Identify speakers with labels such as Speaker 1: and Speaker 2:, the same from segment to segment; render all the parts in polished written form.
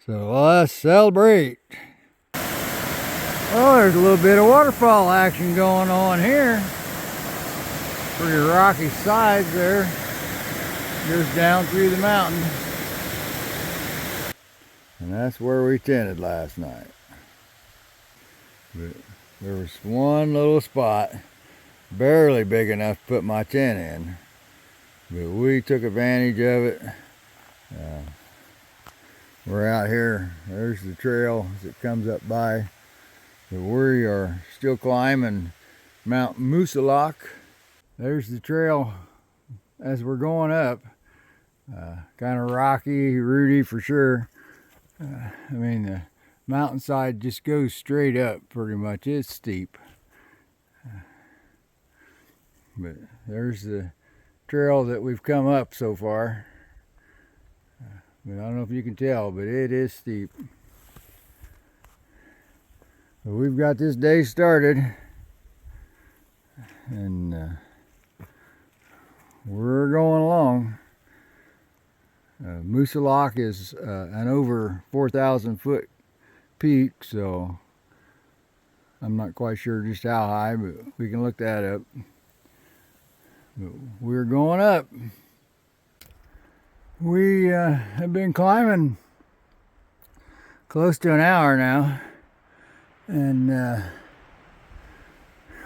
Speaker 1: So let's celebrate. Well, there's a little bit of waterfall action going on here. Pretty rocky sides there. Goes down through the mountain. And that's where we tented last night. But there was one little spot, barely big enough to put my tent in. But we took advantage of it. We're out here. There's the trail as it comes up by. But we are still climbing Mount Moosilauke. There's the trail as we're going up. Kind of rocky, rooty for sure. I mean, the mountainside just goes straight up pretty much. It's steep. But there's the trail that we've come up so far. But I don't know if you can tell, but it is steep. But we've got this day started. And we're going along. Moosilauke is an over 4,000 foot peak, so I'm not quite sure just how high, but we can look that up. But we're going up. We have been climbing close to an hour now, and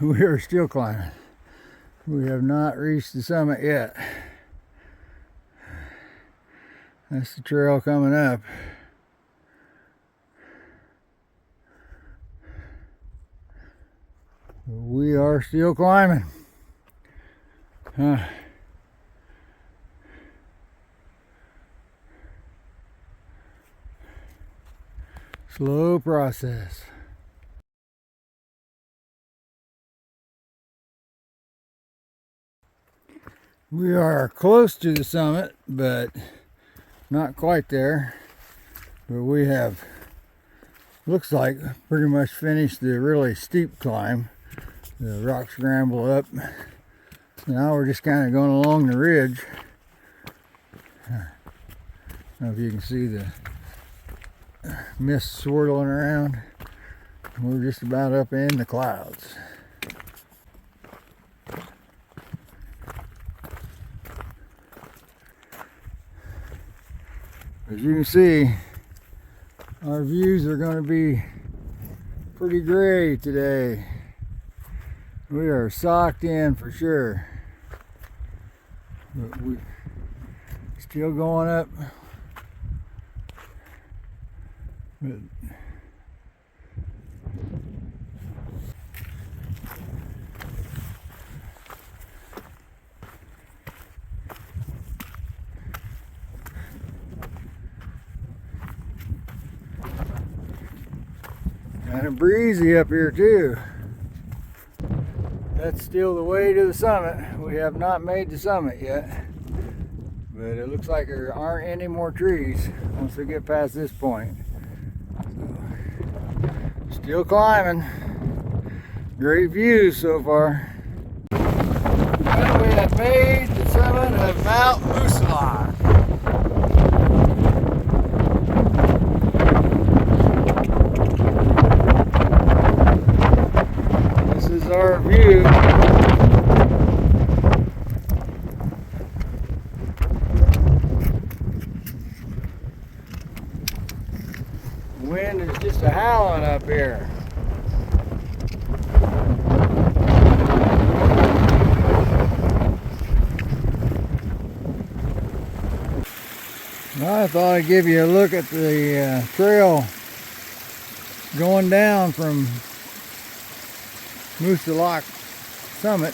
Speaker 1: we are still climbing. We have not reached the summit yet. That's the trail coming up. We are still climbing. Slow process. We are close to the summit, but not quite there. But we have, looks like, pretty much finished the really steep climb. The rock scramble up. Now we're just kind of going along the ridge. I don't know if you can see the mist swirling around. We're just about up in the clouds. As you can see, our views are going to be pretty gray today. We are socked in for sure. But we're still going up. But kind of breezy up here too. That's still the way to the summit. We have not made the summit yet, but it looks like there aren't any more trees once we get past this point. So, still climbing. Great views so far. Well, we have made the summit of Mount Moosilauke. Our view. The wind is just a howling up here. Well, I thought I'd give you a look at the trail going down from Moosilauke summit.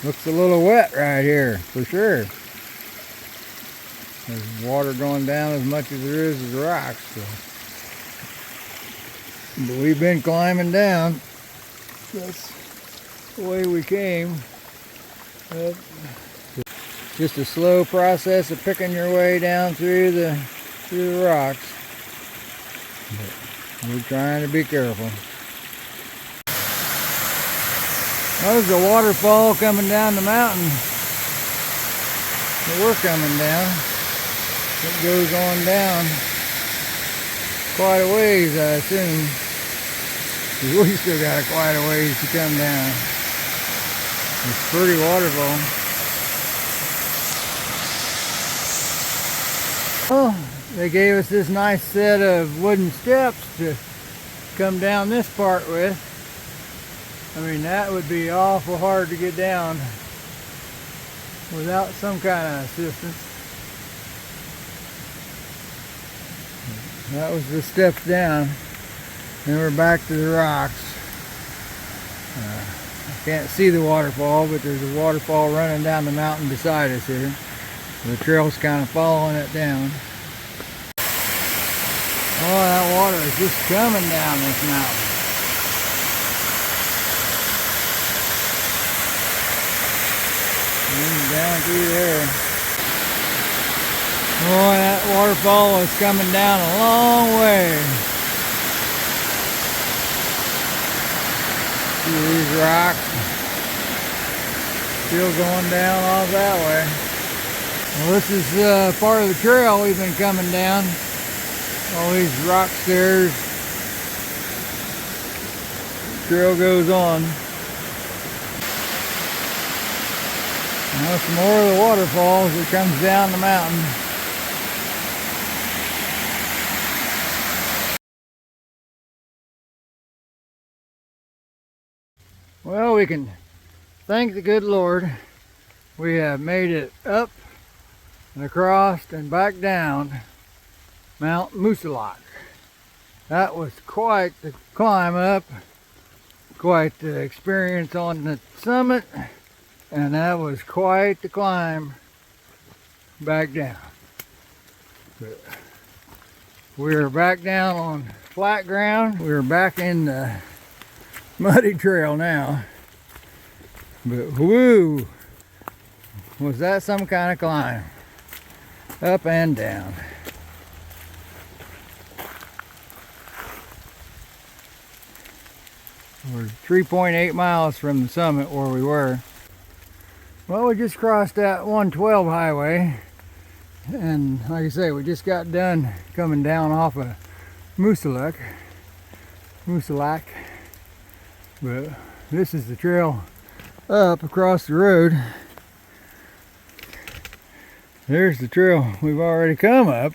Speaker 1: Looks a little wet right here for sure. There's water going down as much as there is as rocks. So. But we've been climbing down. That's the way we came. Just a slow process of picking your way down through the rocks. But we're trying to be careful. There's a waterfall coming down the mountain that we're coming down. It goes on down quite a ways, I assume. 'Cause we still got quite a ways to come down. It's a pretty waterfall. Oh, they gave us this nice set of wooden steps to come down this part with. I mean, that would be awful hard to get down without some kind of assistance. That was the steps down. Then we're back to the rocks. I can't see the waterfall, but there's a waterfall running down the mountain beside us here. The trail's kind of following it down. Oh, that water is just coming down this mountain. And down through there. Oh, that waterfall is coming down a long way. See these rocks still going down off that way. Well, this is part of the trail we've been coming down. All these rock stairs. The trail goes on. Now some more of the waterfalls that comes down the mountain. Well, we can thank the good Lord. We have made it up and across and back down Mount Moosilauke. That was quite the climb up, quite the experience on the summit, and that was quite the climb back down. But we're back down on flat ground. We're back in the muddy trail now. But whoo, was that some kind of climb? Up and down. We're 3.8 miles from the summit where we were. Well, we just crossed that 112 highway, and like I say, we just got done coming down off of Moosilauke. But this is the trail up across the road. There's the trail we've already come up.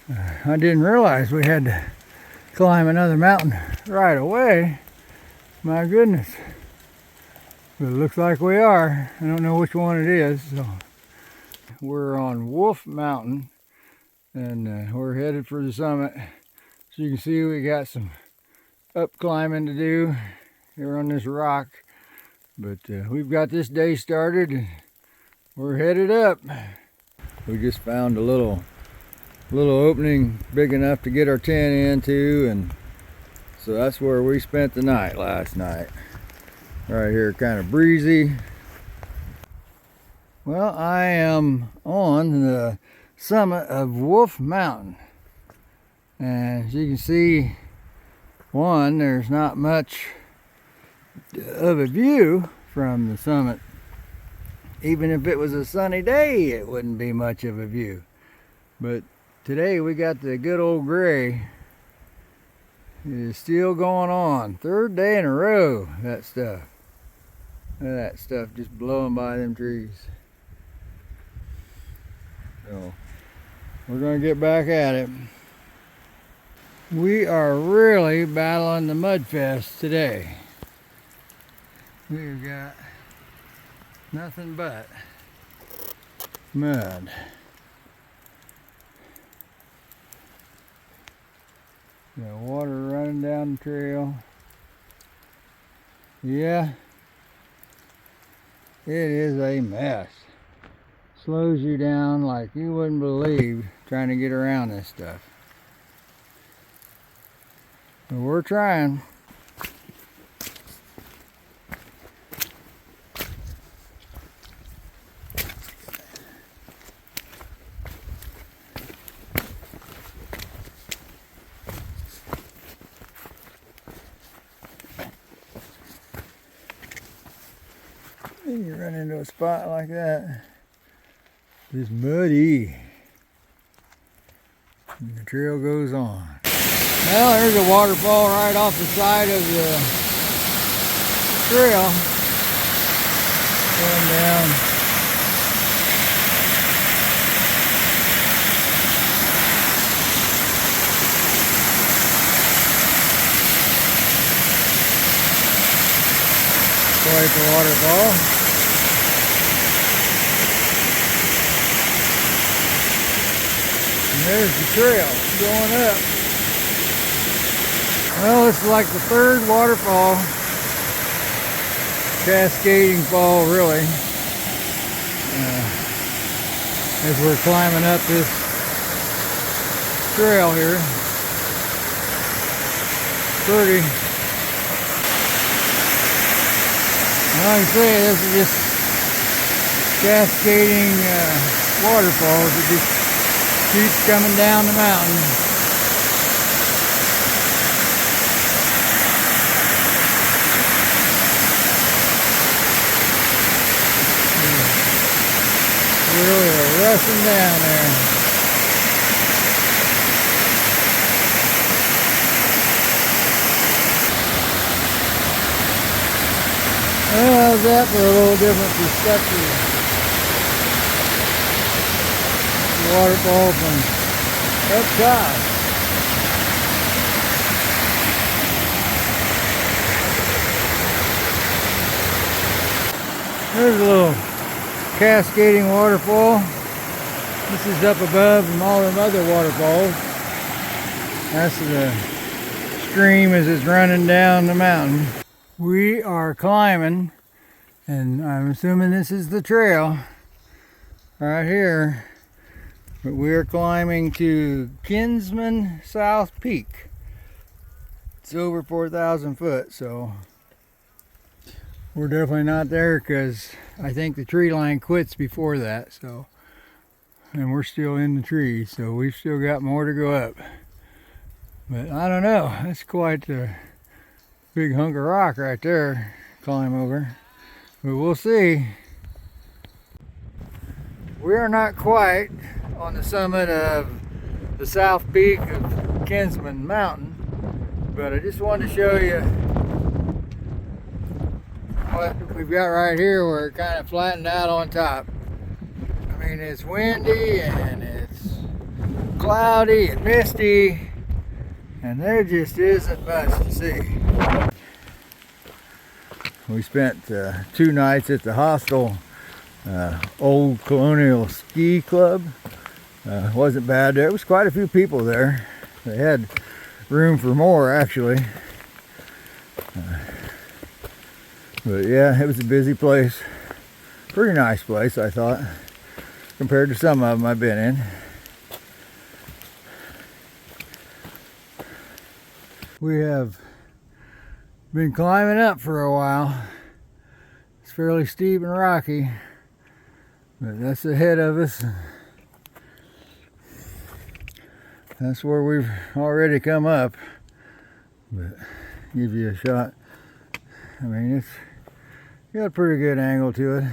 Speaker 1: I didn't realize we had to climb another mountain right away. My goodness. But it looks like we are. I don't know which one it is. So we're on Wolf Mountain, and we're headed for the summit. So you can see we got some up climbing to do here on this rock. But we've got this day started and we're headed up. We just found a little opening big enough to get our tent into, and so that's where we spent the night last night. Right here, kind of breezy. Well, I am on the summit of Wolf Mountain, and as you can see, there's not much of a view from the summit. Even if it was a sunny day, it wouldn't be much of a view. But today we got the good old gray. It is still going on. Third day in a row, that stuff. Look at that stuff just blowing by them trees. So we're gonna get back at it. We are really battling the mud fest today. We've got nothing but mud. Got water running down the trail. Yeah, it is a mess. Slows you down like you wouldn't believe trying to get around this stuff. But we're trying. You run into a spot like that, it's muddy. And the trail goes on. Well, there's a waterfall right off the side of the trail. Going down. Quite the waterfall. And there's the trail going up. Well, this is like the third waterfall, cascading fall really, as we're climbing up this trail here. Pretty. Like I say, this is just cascading waterfalls that just keeps coming down the mountain. Really rushing down there. Well, how's that for a little different perspective? The waterfall from up top. There's a little cascading waterfall. This is up above from all them other waterfalls. That's the stream as it's running down the mountain. We are climbing, and I'm assuming this is the trail right here, but we're climbing to Kinsman South Peak. It's over 4,000 foot, so we're definitely not there because I think the tree line quits before that, so, and we're still in the trees, so we've still got more to go up. But I don't know, that's quite a big hunk of rock right there, climb over. But we'll see. We are not quite on the summit of the south peak of Kinsman Mountain, but I just wanted to show you what we've got right here where it kind of flattened out on top. I mean, it's windy and it's cloudy and misty, and there just isn't much to see. We spent 2 nights at the hostel, Old Colonial Ski Club. Wasn't bad. There was quite a few people there. They had room for more actually. But yeah, it was a busy place. Pretty nice place, I thought, compared to some of them I've been in. We have been climbing up for a while. It's fairly steep and rocky, but that's ahead of us. That's where we've already come up, but give you a shot. I mean, it's got a pretty good angle to it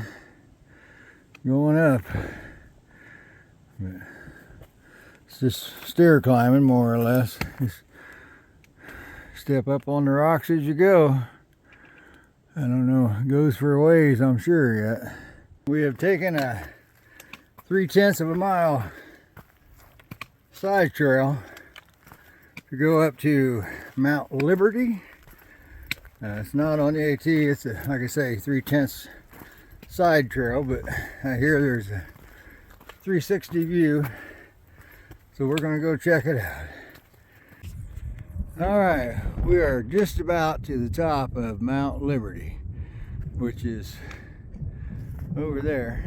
Speaker 1: going up, but it's just stair climbing more or less. Just step up on the rocks as you go. I don't know, it goes for a ways, I'm sure yet. We have taken a 3/10 of a mile side trail to go up to Mount Liberty. It's not on the AT, it's a, like I say, 3/10 side trail, but I hear there's a 360 view, so we're gonna go check it out. All right, we are just about to the top of Mount Liberty, which is over there,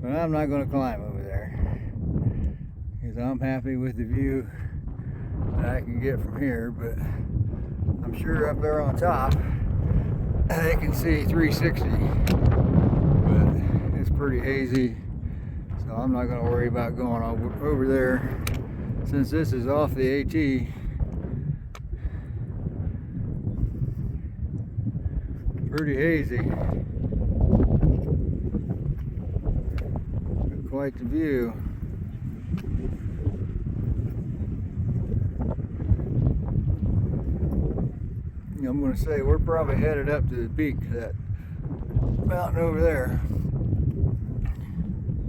Speaker 1: but I'm not going to climb over there because I'm happy with the view that I can get from here. But I'm sure up there on top they can see 360, but it's pretty hazy, so I'm not going to worry about going over there since this is off the AT. Pretty hazy. Quite the view. I'm going to say we're probably headed up to the peak of that mountain over there.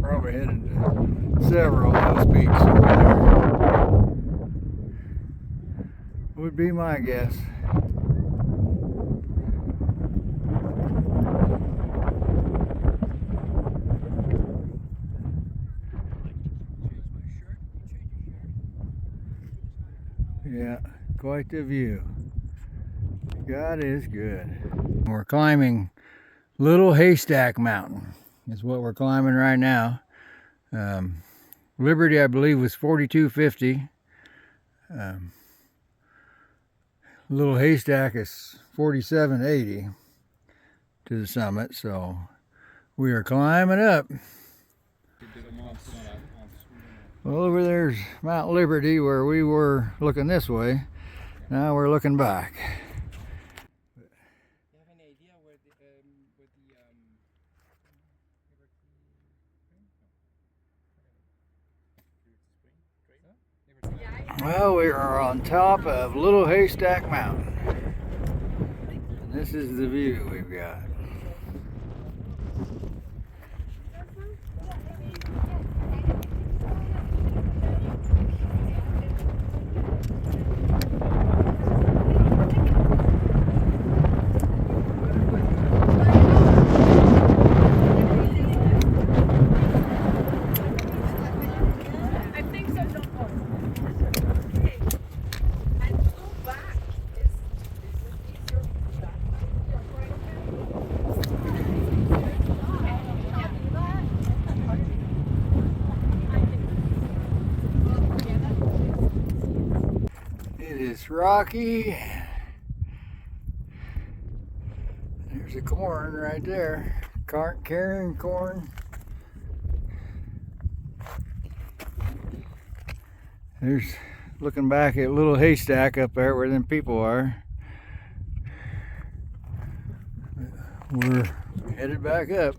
Speaker 1: Probably headed to several of those peaks over there. Would be my guess. Yeah, quite the view. God is good. We're climbing Little Haystack Mountain is what we're climbing right now. Liberty, I believe, was 4250. Little Haystack is 4780 to the summit, so we are climbing up. Well, over there's Mount Liberty where we were looking this way. Now we're looking back.
Speaker 2: You have any idea where the
Speaker 1: Well, we are on top of Little Haystack Mountain. And this is the view we've got. It's rocky. There's a corn right there. Cart carrying corn. There's looking back at Little Haystack up there where them people are. We're headed back up.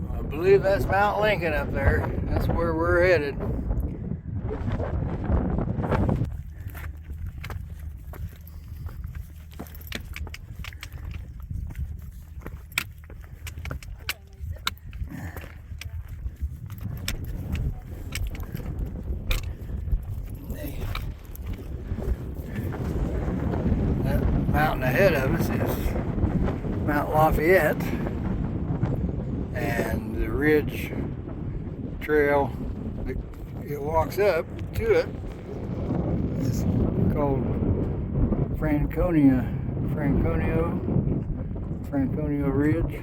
Speaker 1: I believe that's Mount Lincoln up there. That's where we're headed. That mountain ahead of us is Mount Lafayette. And the ridge trail that it walks up to it is called Franconia Ridge.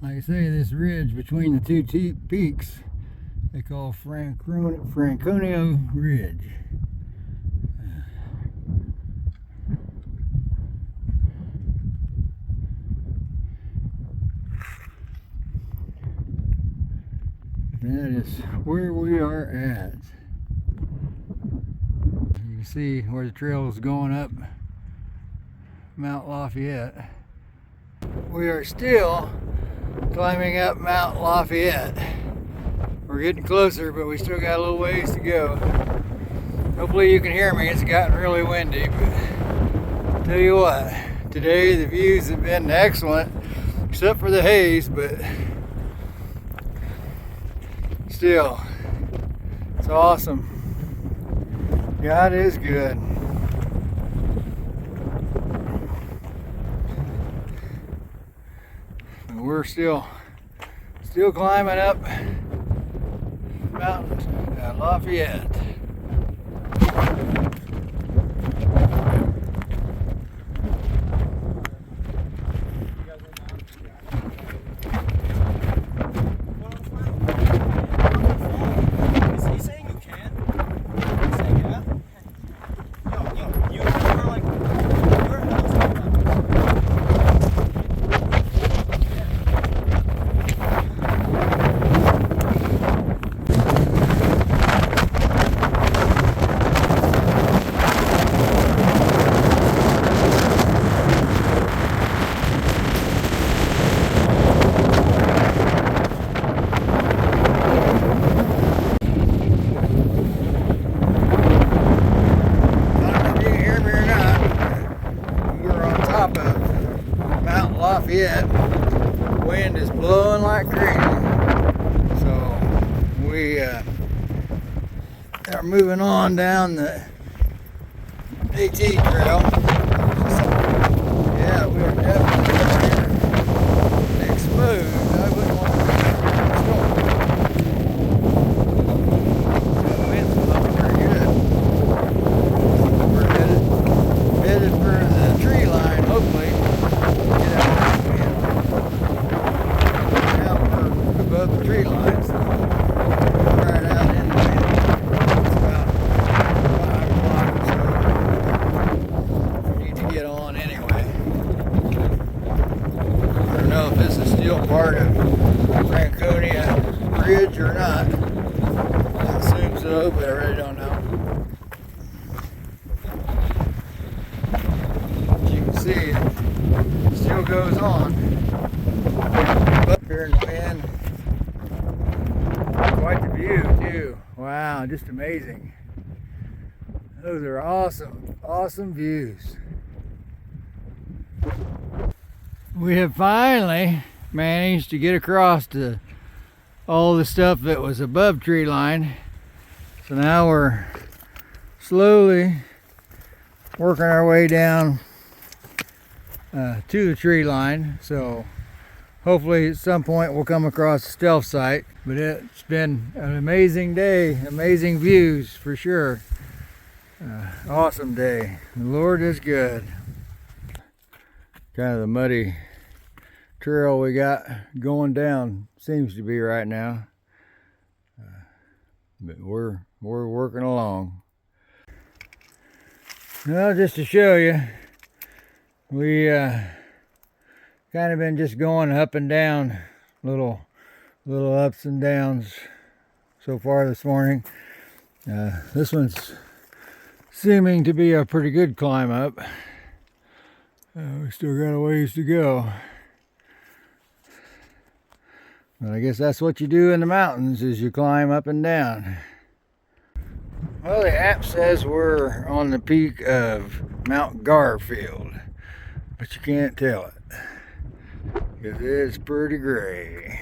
Speaker 1: Like I say, this ridge between the two peaks they call Franconia Ridge. That is where we are at. You can see where the trail is going up Mount Lafayette. We are still climbing up Mount Lafayette. We're getting closer, but we still got a little ways to go. Hopefully you can hear me. It's gotten really windy, but I'll tell you what, today the views have been excellent, except for the haze, but still, it's awesome. God is good. And we're still climbing up Mount Lafayette. start moving on down the AT trail. Yeah, we are definitely exposed. I wouldn't want to be storm. The wind's blowing pretty good. We're headed for the tree line, hopefully. Get out of the wind. Now we're above the tree line, so right out in the wind. It's about 5 o'clock or so. We need to get on anyway. I don't know if this is still part of Franconia Bridge or not. I assume so, but I really don't know. As you can see, it still goes on. Up here in the wind. Quite the view, too. Wow, just amazing. Those are awesome, awesome views. We have finally managed to get across to all the stuff that was above tree line. So now we're slowly working our way down to the tree line. So hopefully at some point we'll come across a stealth site. But it's been an amazing day, amazing views for sure. Awesome day. The Lord is good. Kind of the muddy trail we got going down seems to be right now. But we're working along. Well, just to show you, we kind of been just going up and down, little ups and downs so far this morning. This one's seeming to be a pretty good climb up. We still got a ways to go. But I guess that's what you do in the mountains, is you climb up and down. Well, the app says we're on the peak of Mount Garfield, but you can't tell it because it's pretty gray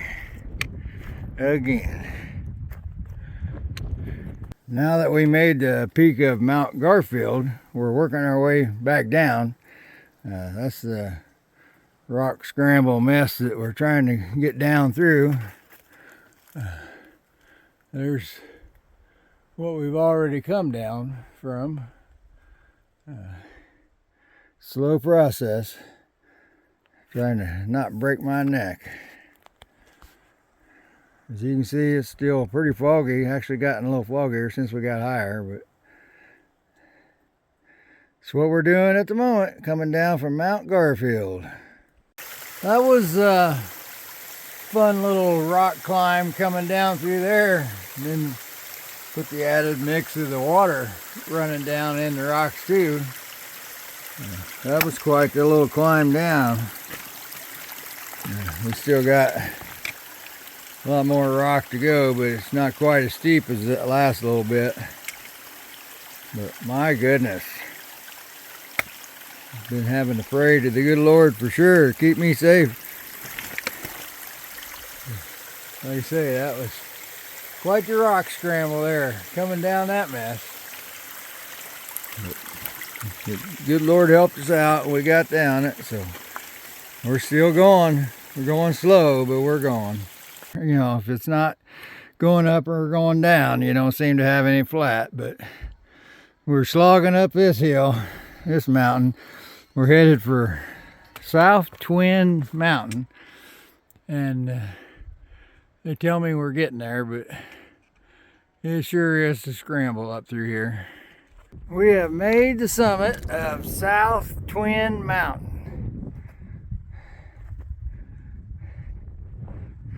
Speaker 1: again. Now that we made the peak of Mount Garfield, we're working our way back down. That's the rock scramble mess that we're trying to get down through. There's what we've already come down from. Slow process. Trying to not break my neck. As you can see, it's still pretty foggy. Actually gotten a little foggier since we got higher, but it's what we're doing at the moment, coming down from Mount Garfield. That was a fun little rock climb coming down through there. And then put the added mix of the water running down in the rocks too. That was quite the little climb down. We still got a lot more rock to go, but it's not quite as steep as that last little bit. But my goodness. Been having to pray to the good Lord for sure. Keep me safe. Like I say, that was quite the rock scramble there, coming down that mess. But the good Lord helped us out and we got down it, so we're still going. We're going slow, but we're going. You know, if it's not going up or going down, you don't seem to have any flat, but we're slogging up this hill, this mountain. We're headed for South Twin Mountain, and they tell me we're getting there, but it sure is a scramble up through here. We have made the summit of South Twin Mountain.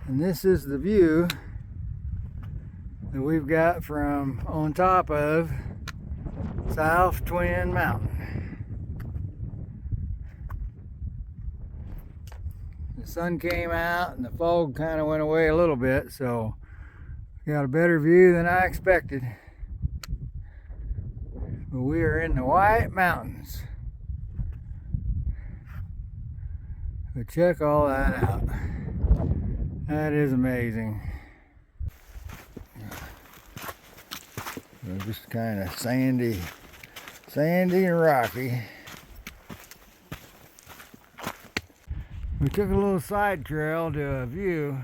Speaker 1: And this is the view that we've got from on top of South Twin Mountain. The sun came out and the fog kind of went away a little bit, so got a better view than I expected. But we are in the White Mountains. But check all that out. That is amazing. Just kind of sandy and rocky. We took a little side trail to a view,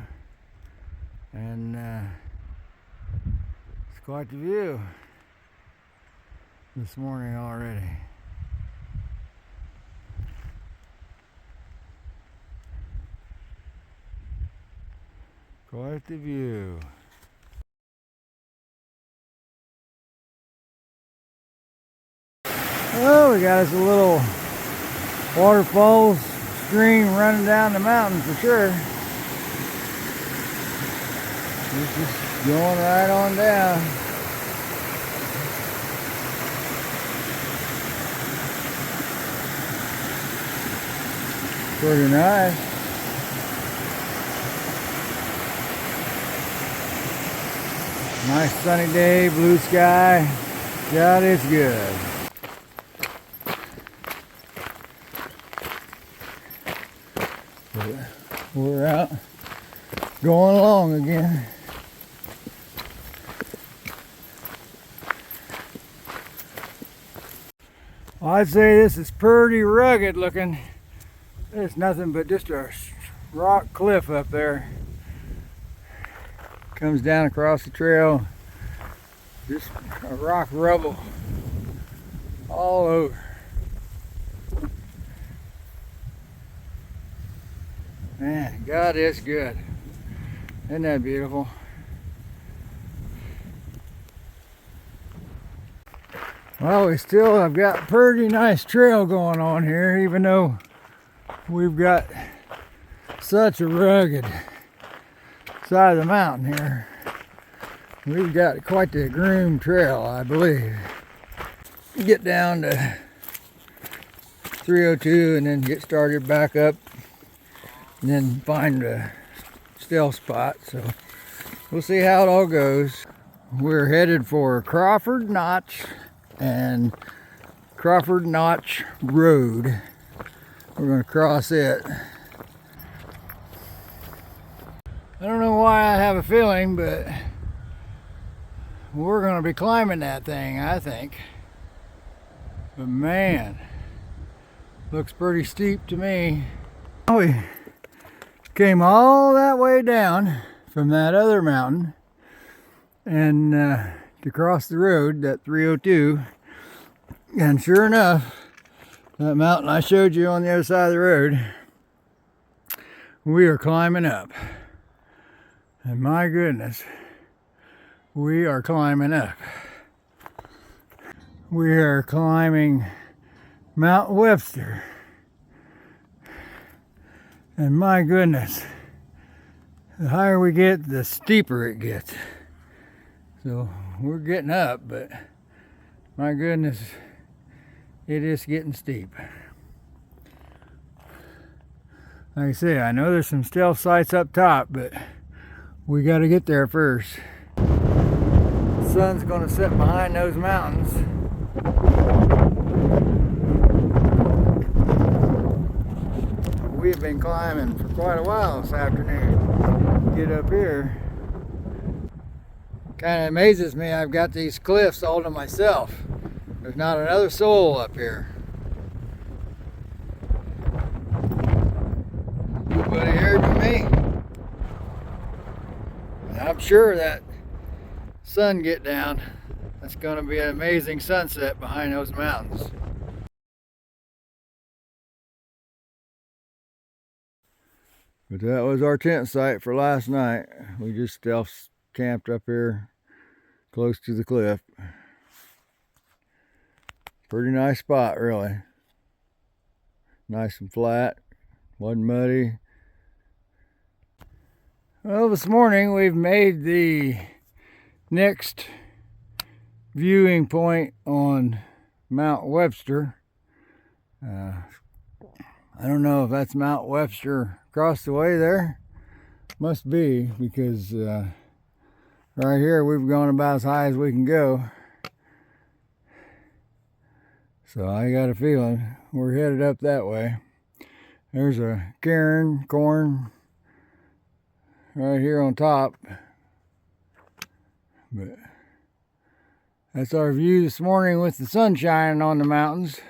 Speaker 1: and it's quite the view this morning already. Quite the view. Oh, we got us a little waterfalls stream running down the mountain for sure. It's just going right on down. Pretty nice. Nice sunny day, blue sky. God, it's good. We're out going along again. I'd say this is pretty rugged looking. There's nothing but just a rock cliff up there. Comes down across the trail. Just a rock rubble all over. Man, God is good. Isn't that beautiful? Well, we still have got a pretty nice trail going on here, even though we've got such a rugged side of the mountain here. We've got quite the groomed trail, I believe. Get down to 302 and then get started back up and then find a stealth spot. So we'll see how it all goes. We're headed for Crawford Notch and Crawford Notch Road. We're going to cross it. I don't know why I have a feeling, but we're going to be climbing that thing, I think. But man, looks pretty steep to me. We came all that way down from that other mountain and to cross the road, that 302, and sure enough, that mountain I showed you on the other side of the road, we are climbing up. And my goodness, we are climbing up. We are climbing Mount Webster. And my goodness, the higher we get, the steeper it gets. So we're getting up, but my goodness, it is getting steep. Like I say, I know there's some stealth sites up top, but we got to get there first. The sun's going to set behind those mountains. We've been climbing for quite a while this afternoon. Get up here. Kind of amazes me, I've got these cliffs all to myself. There's not another soul up here. Nobody here but me. I'm sure that sun get down, that's going to be an amazing sunset behind those mountains. But that was our tent site for last night. We just stealth camped up here close to the cliff. Pretty nice spot, really. Nice and flat, wasn't muddy. Well, this morning we've made the next viewing point on Mount Webster. I don't know if that's Mount Webster across the way there. Must be, because right here we've gone about as high as we can go. So I got a feeling we're headed up that way. There's a cairn, corn right here on top. But That's our view this morning with the sun shining on the mountains.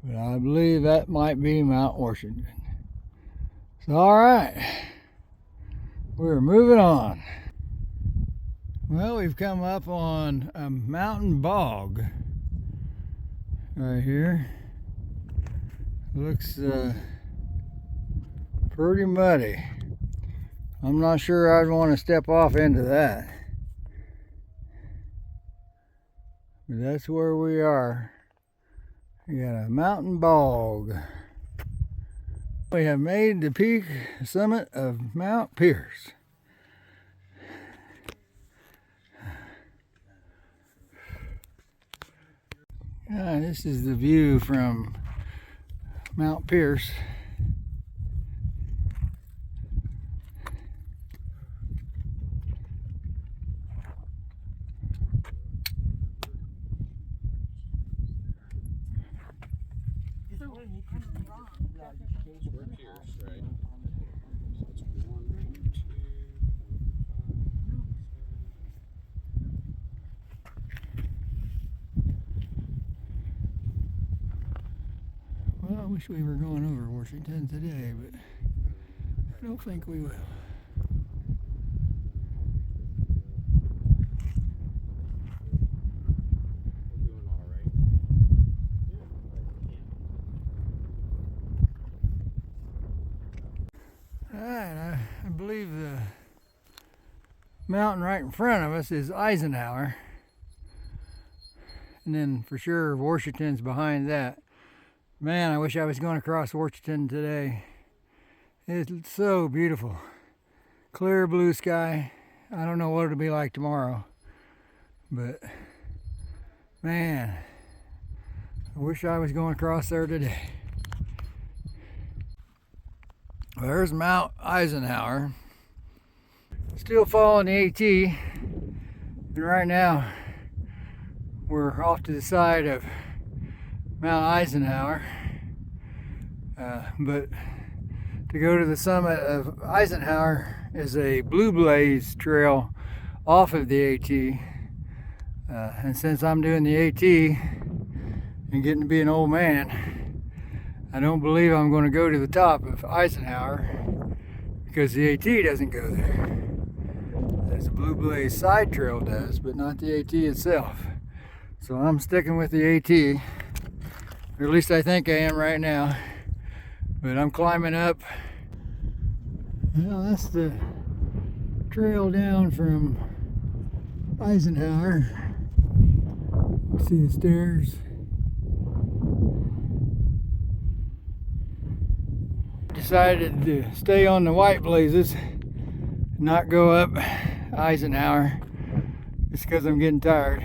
Speaker 1: But I believe that might be Mount Washington. So, all right, we're moving on. Well, we've come up on a mountain bog right here. Looks pretty muddy. I'm not sure I'd want to step off into that. But that's where we are. We got a mountain bog. We have made the peak summit of Mount Pierce. This is the view from Mount Pierce. Well, I wish we were going over Washington today, but I don't think we will.
Speaker 3: We're doing all right.
Speaker 1: Alright, I believe the mountain right in front of us is Eisenhower. And then for sure Washington's behind that. Man, I wish I was going across Washington today. It's so beautiful. Clear blue sky. I don't know what it'll be like tomorrow. But man, I wish I was going across there today. Well, there's Mount Eisenhower. Still following the AT. And right now we're off to the side of Mount Eisenhower. But to go to the summit of Eisenhower is a Blue Blaze trail off of the AT. And since I'm doing the AT and getting to be an old man, I don't believe I'm going to go to the top of Eisenhower because the AT doesn't go there. The Blue Blaze side trail does, but not the AT itself. So I'm sticking with the AT, or at least I think I am right now. But I'm climbing up. Well, that's the trail down from Eisenhower. See the stairs. Decided to stay on the White Blazes, not go up Eisenhower, just because I'm getting tired.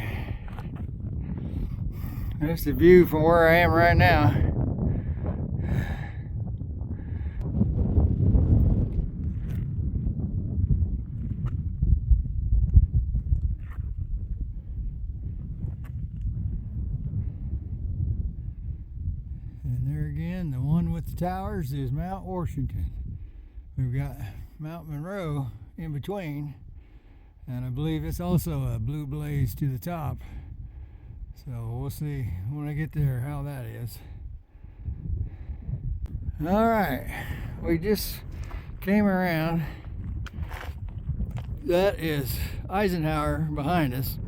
Speaker 1: That's the view from where I am right now. And there again, the one with the towers is Mount Washington. We've got Mount Monroe in between, and I believe it's also a Blue Blaze to the top. So we'll see when I get there how that is. All right, we just came around. That is Eisenhower behind us.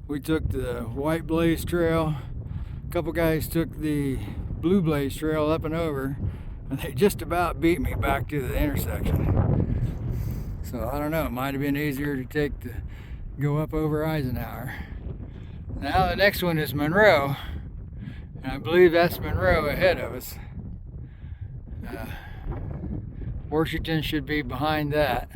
Speaker 1: We took the White Blaze Trail. A couple guys took the Blue Blaze Trail up and over, and they just about beat me back to the intersection. So I don't know, it might have been easier to go up over Eisenhower. Now the next one is Monroe, and I believe that's Monroe ahead of us. Washington should be behind that.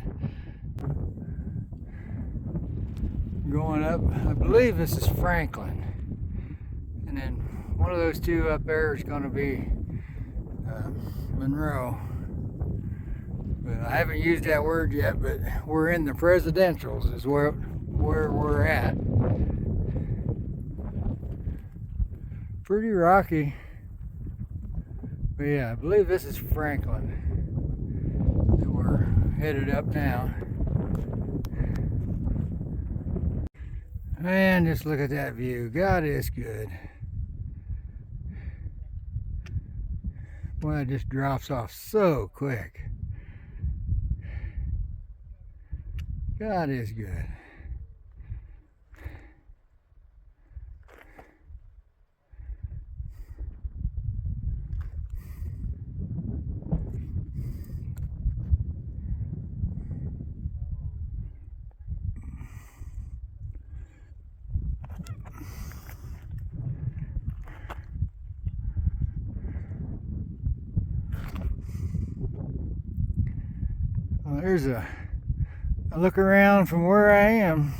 Speaker 1: Going up, I believe this is Franklin, and then one of those two up there is going to be Monroe. But I haven't used that word yet, but we're in the presidentials is where we're at. Pretty rocky. But yeah, I believe this is Franklin that we're headed up now. Man, just look at that view. God is good. Boy, it just drops off so quick. God is good. Well, there's a look around from where I am.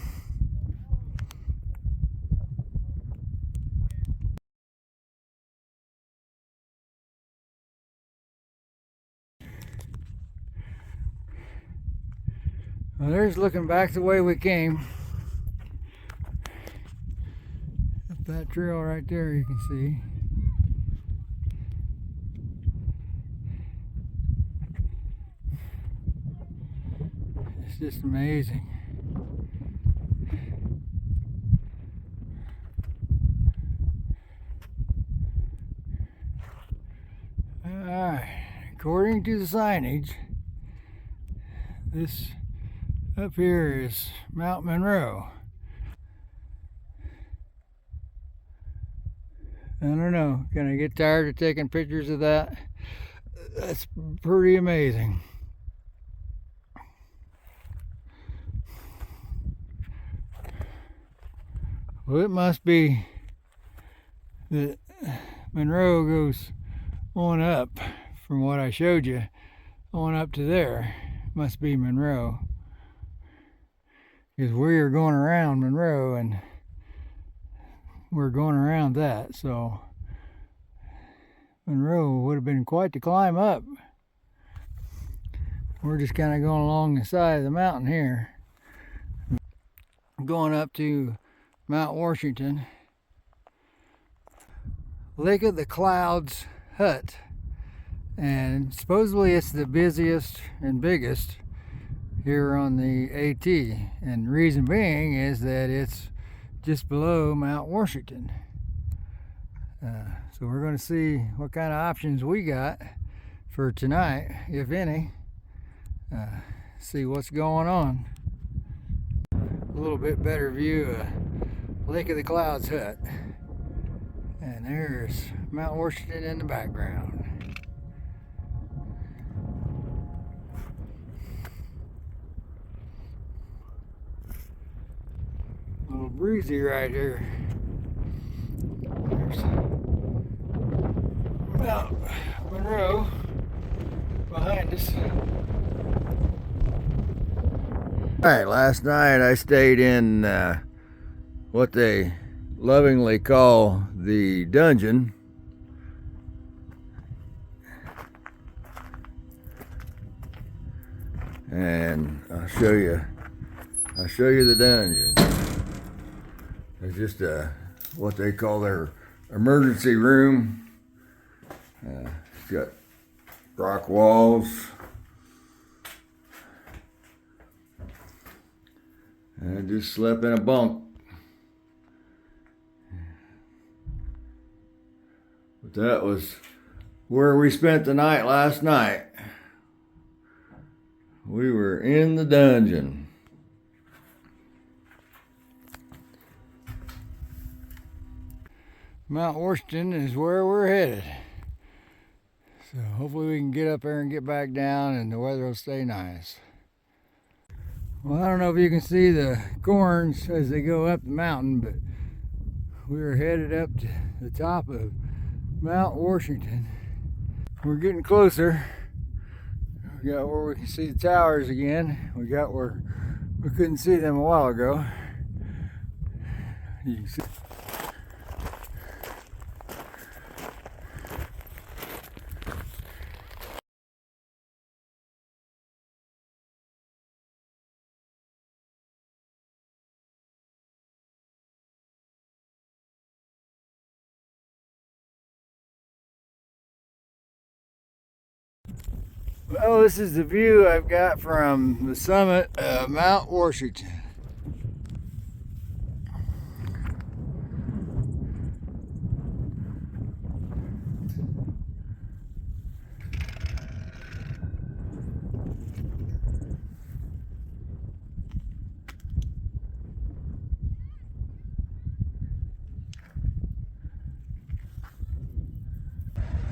Speaker 1: Well, there's looking back the way we came. Up that trail right there, you can see. It's just amazing. Alright, according to the signage, this up here is Mount Monroe. I don't know, can I get tired of taking pictures of that? That's pretty amazing. Well, it must be that Monroe goes on up from what I showed you, on up to there. Must be Monroe. Because we are going around Monroe and we're going around that, so Monroe would have been quite the climb up. We're just kind of going along the side of the mountain here, going up to Mount Washington. Lake of the Clouds hut, and supposedly it's the busiest and biggest here on the AT, and the reason being is that it's just below Mount Washington. So we're going to see what kind of options we got for tonight, if any. See what's going on. A little bit better view of Lake of the Clouds hut, and there's Mount Washington in the background. A little breezy right here. There's Mount Monroe behind us. Alright, last night I stayed in what they lovingly call the dungeon. And I'll show you the dungeon. It's just what they call their emergency room. It's got rock walls. And I just slept in a bunk. But that was where we spent the night last night. We were in the dungeon. Mount Washington is where we're headed. So hopefully we can get up there and get back down and the weather will stay nice. Well, I don't know if you can see the corns as they go up the mountain, but we are headed up to the top of Mount Washington. We're getting closer. We got where we can see the towers again. We got where we couldn't see them a while ago. You can see Well, this is the view I've got from the summit of Mount Washington.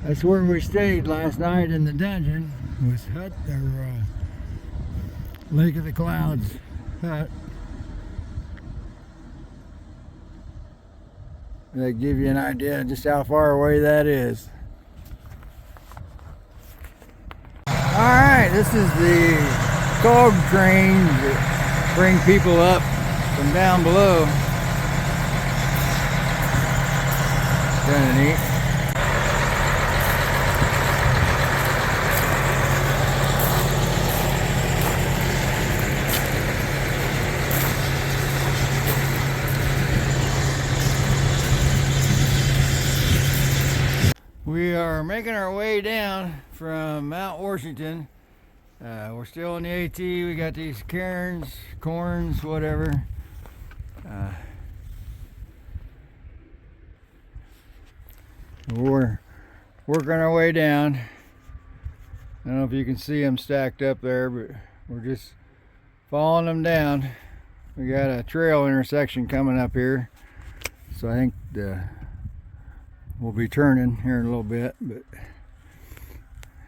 Speaker 1: That's where we stayed last night in the dungeon, was hut, or Lake of the Clouds hut. That give you an idea of just how far away that is. Alright, this is the cog train that bring people up from down below. Kinda neat. We are making our way down from Mount Washington. We're still in the AT. We got these cairns, corns, whatever. We're working our way down. I don't know if you can see them stacked up there, but we're just following them down. We got a trail intersection coming up here, so I think we'll be turning here in a little bit, but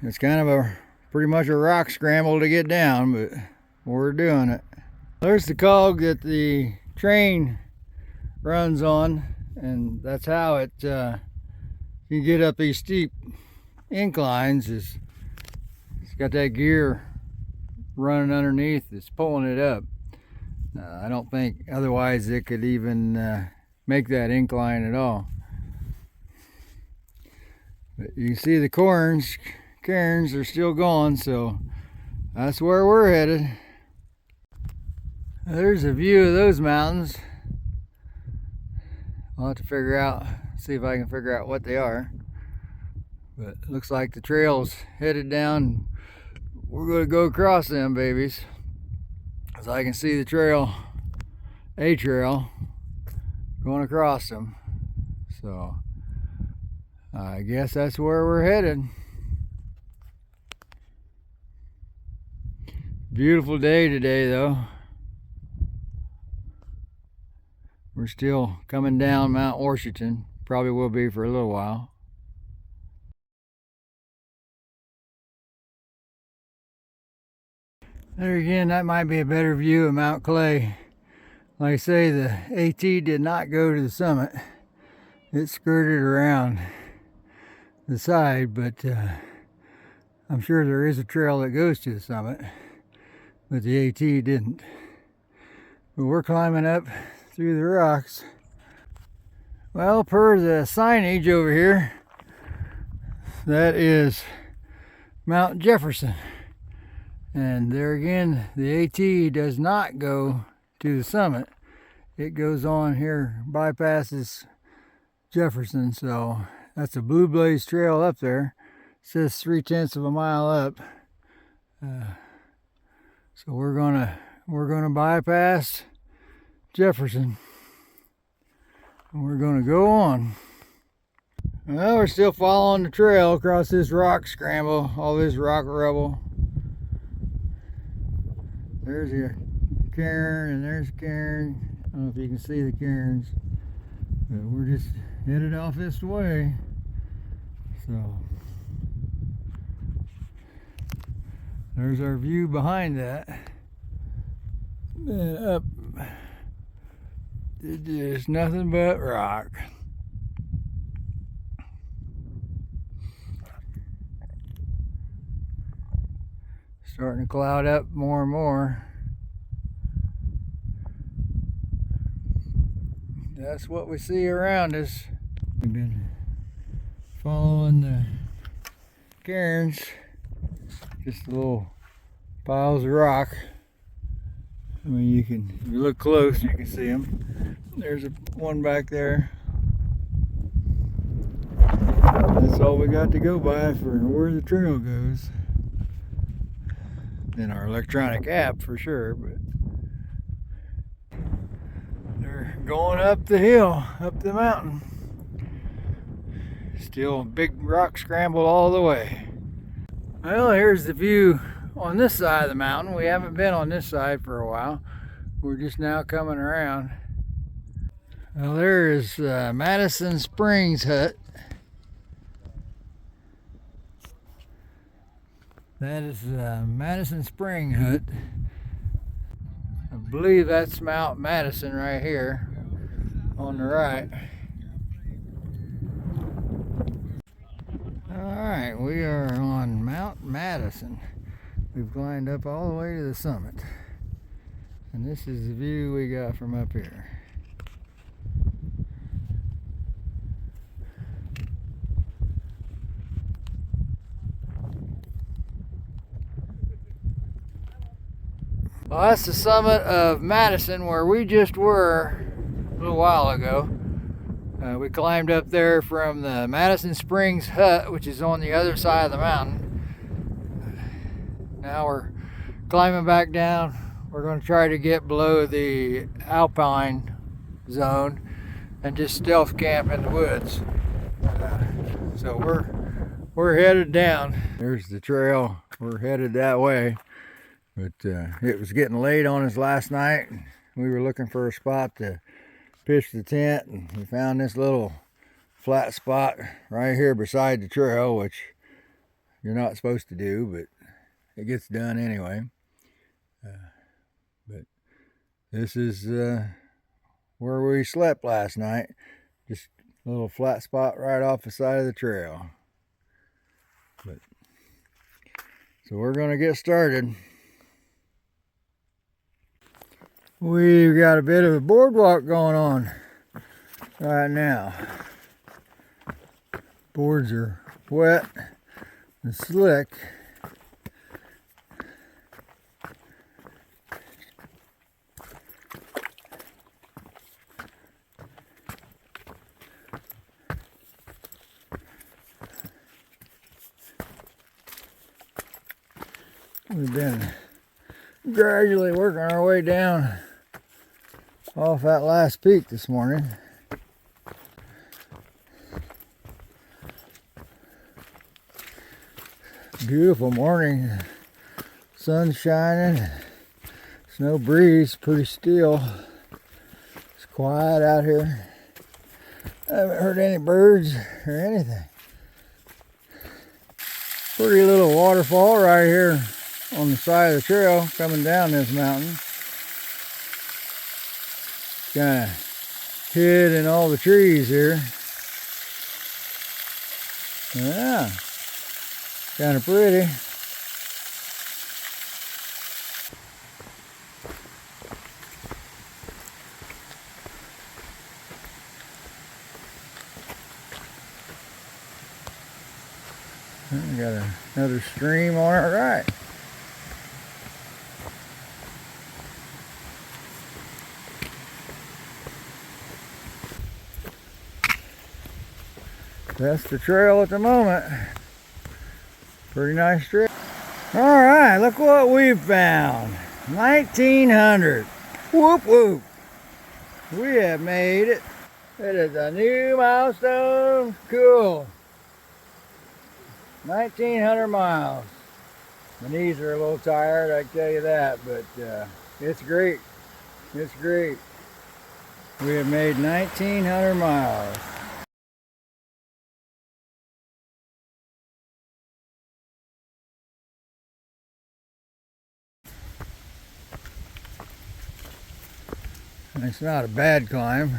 Speaker 1: it's kind of a pretty much a rock scramble to get down, but we're doing it. There's the cog that the train runs on, and that's how it you get up these steep inclines. It's got that gear running underneath that's pulling it up. I don't think otherwise it could even make that incline at all. But you can see the cairns are still going, so that's where we're headed. There's a view of those mountains. I'll have to see if I can figure out what they are. But it looks like the trail's headed down. We're going to go across them babies, as I can see the trail, a trail, going across them. So I guess that's where we're headed. Beautiful day today though. We're still coming down Mount Washington. Probably will be for a little while. There again, that might be a better view of Mount Clay. Like I say, the AT did not go to the summit. It skirted around the side, but I'm sure there is a trail that goes to the summit, but the AT didn't. But we're climbing up through the rocks. Well, per the signage over here, that is Mount Jefferson. And there again, the AT does not go to the summit. It goes on here, bypasses Jefferson, so that's a Blue Blaze trail up there. It says 3/10 of a mile up. So we're gonna bypass Jefferson, and we're gonna go on. Well, we're still following the trail across this rock scramble, all this rock rubble. There's your cairn, and there's a cairn. I don't know if you can see the cairns, but we're just headed off this way. So there's our view behind that. And up, it's just nothing but rock. Starting to cloud up more and more. That's what we see around us. We've been following the cairns, just little piles of rock. I mean, if you look close, you can see them. There's one back there. That's all we got to go by for where the trail goes. in our electronic app for sure, but they're going up the hill, up the mountain. Still big rock scramble all the way. Well, here's the view on this side of the mountain. We haven't been on this side for a while. We're just now coming around. Well, there is Madison Springs Hut. That is Madison Spring Hut. I believe that's Mount Madison right here on the right. Alright, we are on Mount Madison. We've climbed up all the way to the summit. And this is the view we got from up here. Well, that's the summit of Madison where we just were a little while ago. We climbed up there from the Madison Springs Hut, which is on the other side of the mountain. Now we're climbing back down. We're going to try to get below the alpine zone and just stealth camp in the woods. So we're headed down. There's the trail. We're headed that way. But it was getting late on us last night. We were looking for a spot to pitch the tent, and we found this little flat spot right here beside the trail, which you're not supposed to do, but it gets done anyway. But this is where we slept last night. Just a little flat spot right off the side of the trail. But so we're going to get started. We've got a bit of a boardwalk going on right now. Boards are wet and slick. We've been gradually working our way down off that last peak this morning. Beautiful morning, sun shining, no breeze, pretty still. It's quiet out here. I haven't heard any birds or anything. Pretty little waterfall right here on the side of the trail coming down this mountain. Kind of hid in all the trees here. Yeah, kind of pretty. We got another stream on our right. That's the trail at the moment. Pretty nice trail. Alright, look what we've found. 1900. Whoop whoop. We have made it. It is a new milestone. Cool. 1900 miles. My knees are a little tired, I can tell you that, but it's great. It's great. We have made 1900 miles. It's not a bad climb.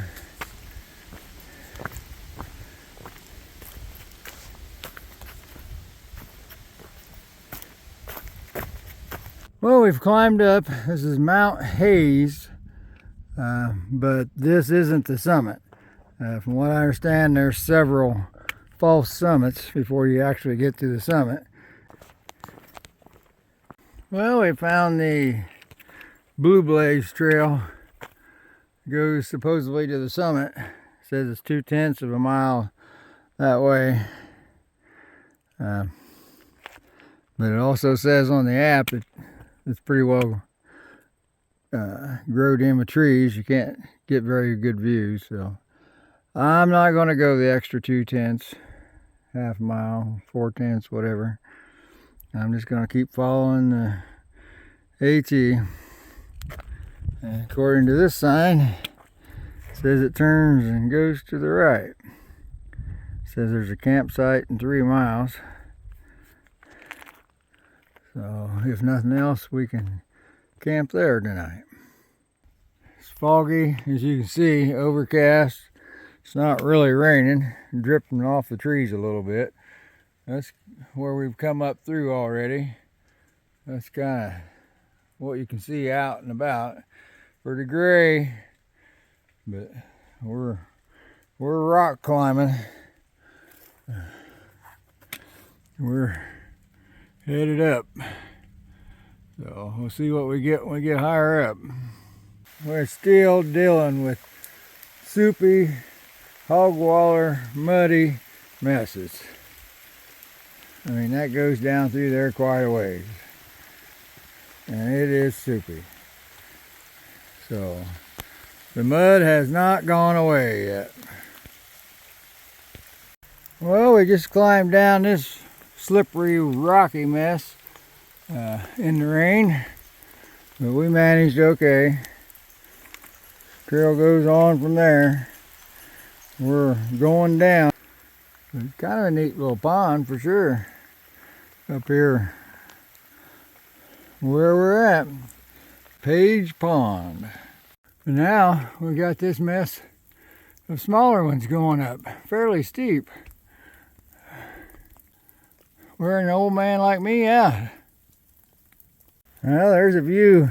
Speaker 1: Well, we've climbed up. This is Mount Hayes, but this isn't the summit. From what I understand, there's several false summits before you actually get to the summit. Well, we found the Blue Blaze Trail. Goes supposedly to the summit. It says it's 2/10 of a mile that way. But it also says on the app that it's pretty well growed in with trees. You can't get very good views, so I'm not going to go the extra 2/10, half a mile, 4/10, whatever. I'm just going to keep following the AT. And according to this sign, it says it turns and goes to the right. It says there's a campsite in 3 miles. So if nothing else, we can camp there tonight. It's foggy, as you can see, overcast. It's not really raining, dripping off the trees a little bit. That's where we've come up through already. That's kind of what you can see out and about. Pretty gray, but we're rock climbing. We're headed up. So we'll see what we get when we get higher up. We're still dealing with soupy, hog-waller, muddy messes. I mean, that goes down through there quite a ways. And it is soupy. So the mud has not gone away yet. Well, we just climbed down this slippery, rocky mess in the rain, but we managed okay. Trail goes on from there. We're going down. It's kind of a neat little pond for sure. Up here where we're at, Page Pond. And now we got this mess of smaller ones going up, fairly steep. Wearing an old man like me out. Well, there's a view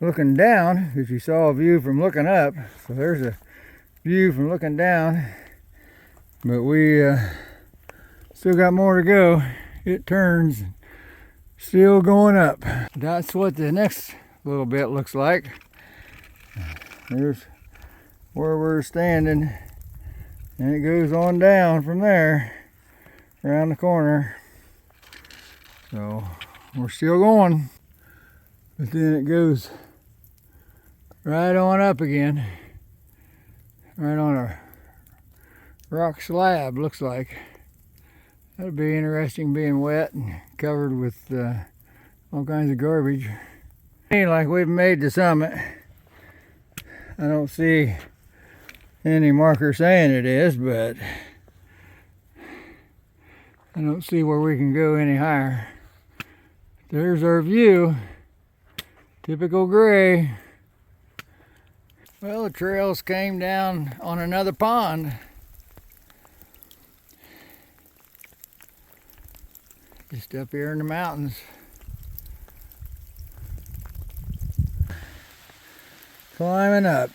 Speaker 1: looking down, if you saw a view from looking up. So there's a view from looking down. But we still got more to go. It turns, still going up. That's what the next little bit looks like. There's where we're standing. And it goes on down from there. Around the corner. So we're still going, but then it goes right on up again, right on a rock slab, looks like. That'll be interesting, being wet and covered with all kinds of garbage. Ain't like we've made the summit. I don't see any marker saying it is, but I don't see where we can go any higher. There's our view. Typical gray. Well, the trails came down on another pond. Just up here in the mountains. Climbing up.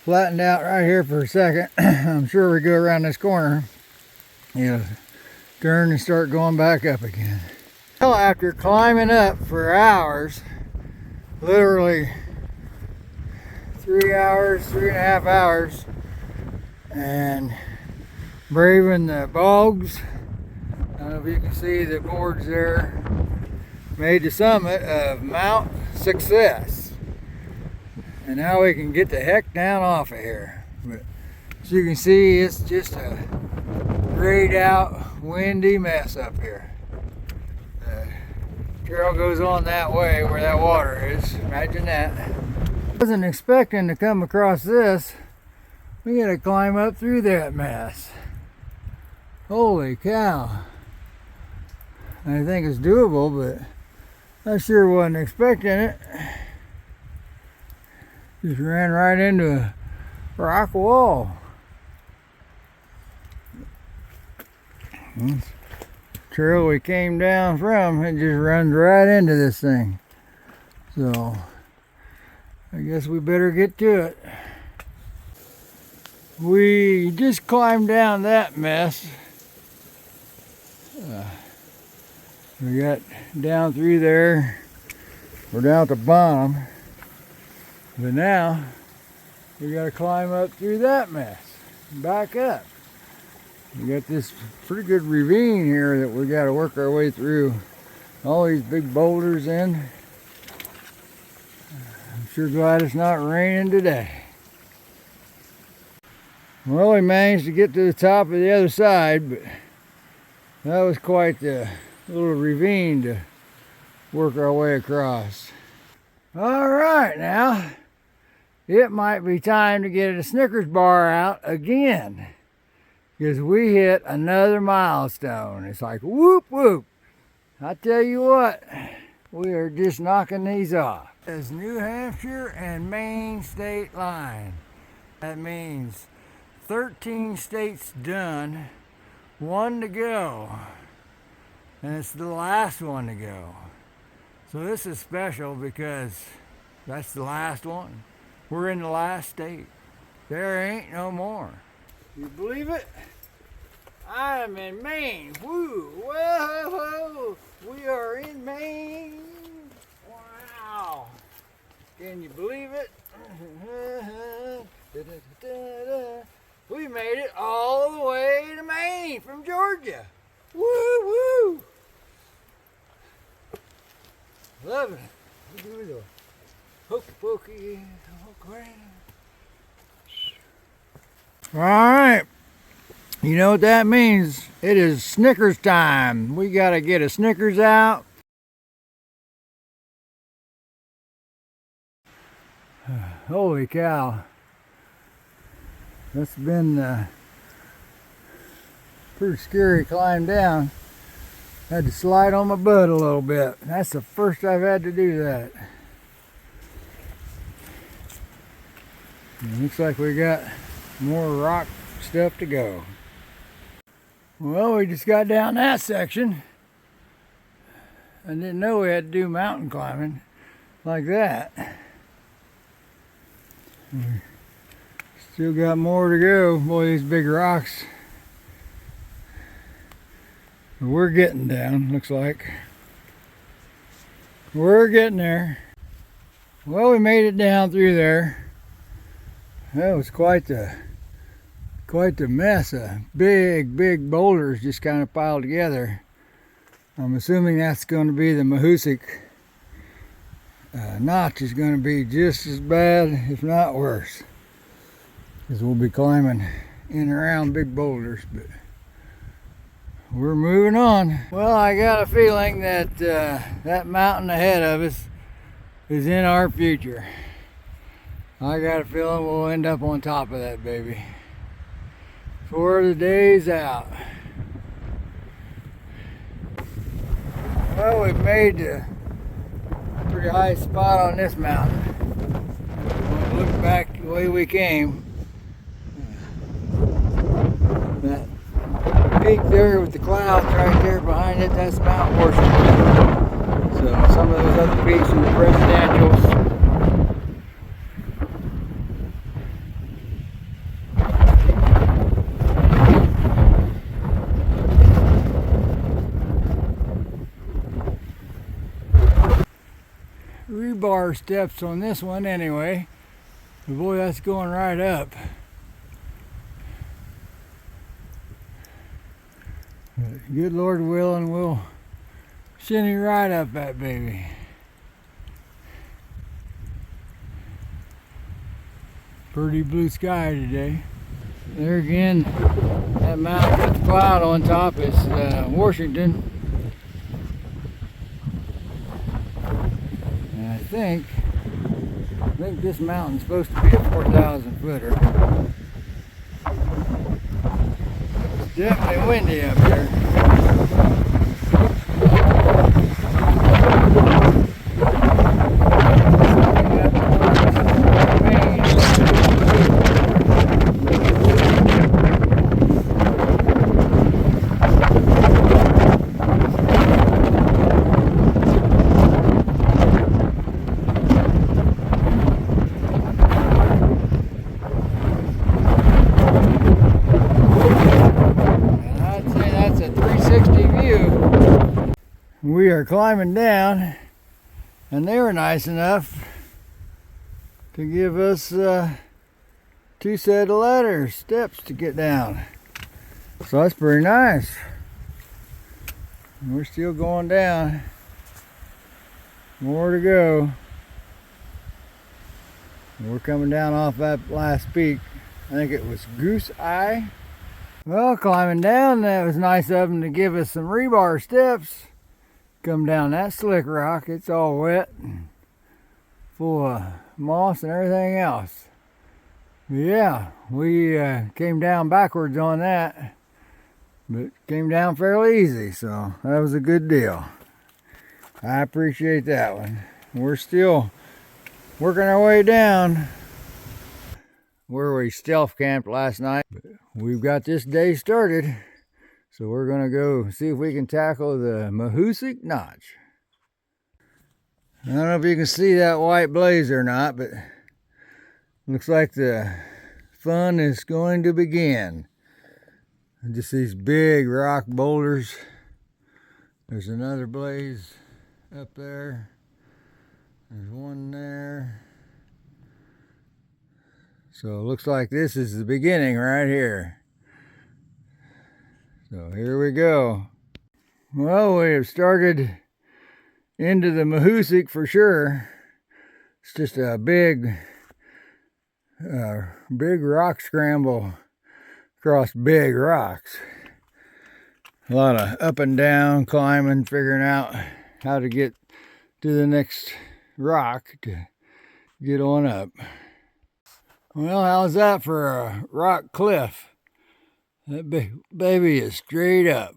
Speaker 1: Flattened out right here for a second. I'm sure we go around this corner. Turn and start going back up again. Well, after climbing up for hours, literally 3 hours, 3.5 hours, and braving the bogs, I don't know if you can see the boards there, made the summit of Mount Success. And now we can get the heck down off of here. But as you can see, it's just a grayed out, windy mess up here. The trail goes on that way where that water is. Imagine that. Wasn't expecting to come across this. We gotta climb up through that mess. Holy cow. I think it's doable, but I sure wasn't expecting it. Just ran right into a rock wall. This trail we came down from, it just runs right into this thing. So I guess we better get to it. We just climbed down that mess. We got down through there. We're down at the bottom. But now we got to climb up through that mess. Back up. We got this pretty good ravine here that we got to work our way through all these big boulders in. I'm sure glad it's not raining today. Well, we managed to get to the top of the other side, but that was quite the little ravine to work our way across. All right, now it might be time to get a Snickers bar out again, because we hit another milestone. It's like whoop whoop. I tell you what, we are just knocking these off. It's New Hampshire and Maine state line. That means 13 states done, 1 to go, and it's the last one to go. So this is special because that's the last one. We're in the last state. There ain't no more. You believe it? I am in Maine. Woo! Whoa! Whoa. We are in Maine. Wow! Can you believe it? We made it all the way to Maine from Georgia. Woo woo! Love it. We do the hokey pokey, hokey. All right. You know what that means? It is Snickers time. We gotta get a Snickers out. Holy cow. That's been pretty scary climb down. Had to slide on my butt a little bit. That's the first I've had to do that. It looks like we got more rock stuff to go. Well, we just got down that section. I didn't know we had to do mountain climbing like that. Still got more to go. Boy, these big rocks. We're getting down, looks like. We're getting there. Well, we made it down through there. That was quite the mess of big boulders just kind of piled together. I'm assuming that's going to be the Mahoosic. Notch is going to be just as bad, if not worse, because we'll be climbing in and around big boulders, but we're moving on. Well, I got a feeling that that mountain ahead of us is in our future. I got a feeling we'll end up on top of that baby for the days out. Well, we've made a pretty high spot on this mountain. When we look back the way we came, that peak there with the clouds right there behind it, that's Mount Washington. So some of those other peaks are the presidentials. Rebar steps on this one anyway. But boy, that's going right up. Good Lord willing, we'll shinny right up that baby. Pretty blue sky today. There again, that mountain with the cloud on top is Washington. And I think this mountain's supposed to be a 4,000 footer. It's definitely windy up here. We are climbing down, and they were nice enough to give us 2 set of ladders, steps to get down. So that's pretty nice. We're still going down. More to go. We're coming down off that last peak. I think it was Goose Eye. Well, climbing down, that was nice of them to give us some rebar steps. Come down that slick rock, it's all wet, full of moss and everything else. Yeah, we came down backwards on that, but came down fairly easy, so that was a good deal. I appreciate that one. We're still working our way down where we stealth camped last night. We've got this day started, so we're gonna go see if we can tackle the Mahoosic Notch. I don't know if you can see that white blaze or not, but looks like the fun is going to begin. Just these big rock boulders. There's another blaze up there. There's one there. So it looks like this is the beginning right here. So here we go. Well, we have started into the Mahoosic for sure. It's just a big rock scramble across big rocks. A lot of up and down climbing, figuring out how to get to the next rock to get on up. Well, how's that for a rock cliff? That baby is straight up.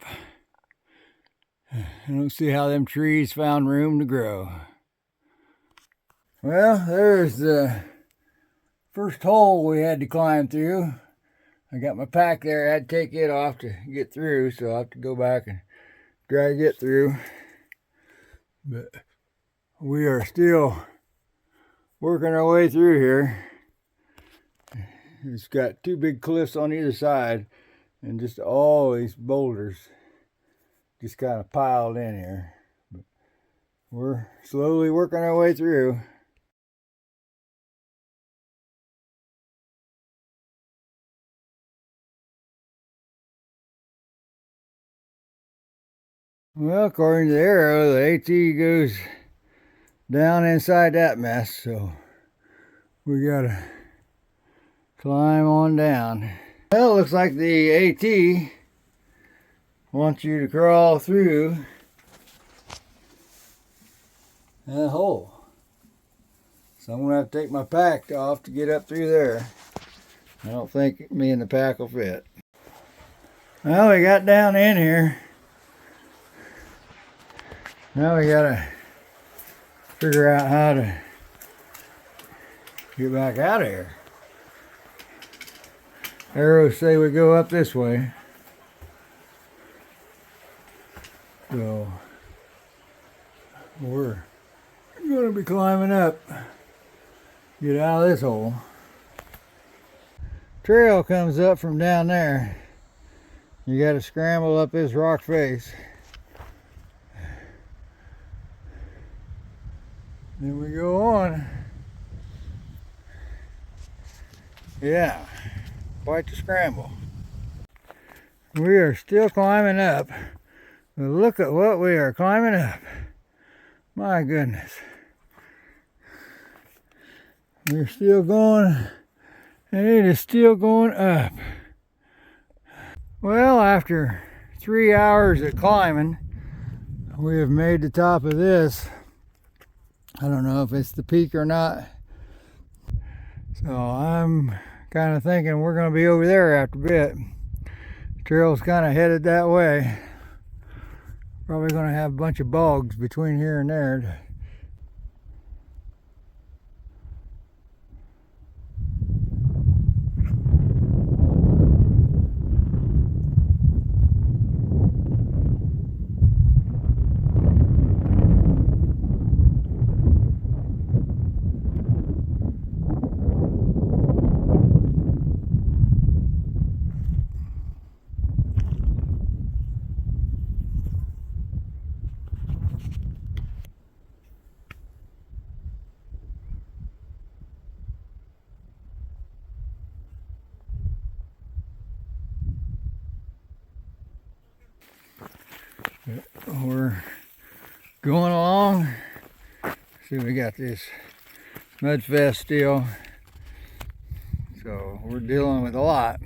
Speaker 1: I don't see how them trees found room to grow. Well, there's the first hole we had to climb through. I got my pack there. I had to take it off to get through, so I'll have to go back and drag it through. But we are still working our way through here. It's got two big cliffs on either side and just all these boulders just kind of piled in here. But we're slowly working our way through. Well, according to the arrow, the AT goes down inside that mess, so we gotta climb on down. Well, it looks like the AT wants you to crawl through that hole. So I'm gonna have to take my pack off to get up through there. I don't think me and the pack will fit. Well, we got down in here. Now we gotta figure out how to get back out of here. Arrows say we go up this way. So we're gonna be climbing up, get out of this hole. Trail comes up from down there. You gotta scramble up this rock face. Then we go on. Yeah, quite the scramble. We are still climbing up. But look at what we are climbing up. My goodness. We're still going, and it is still going up. Well, after 3 hours of climbing, we have made the top of this. I don't know if it's the peak or not. So I'm kind of thinking we're going to be over there after a bit. The trail's kind of headed that way. Probably going to have a bunch of bogs between here and there. We're going along See, we got this mudfest still, so we're dealing with a lot.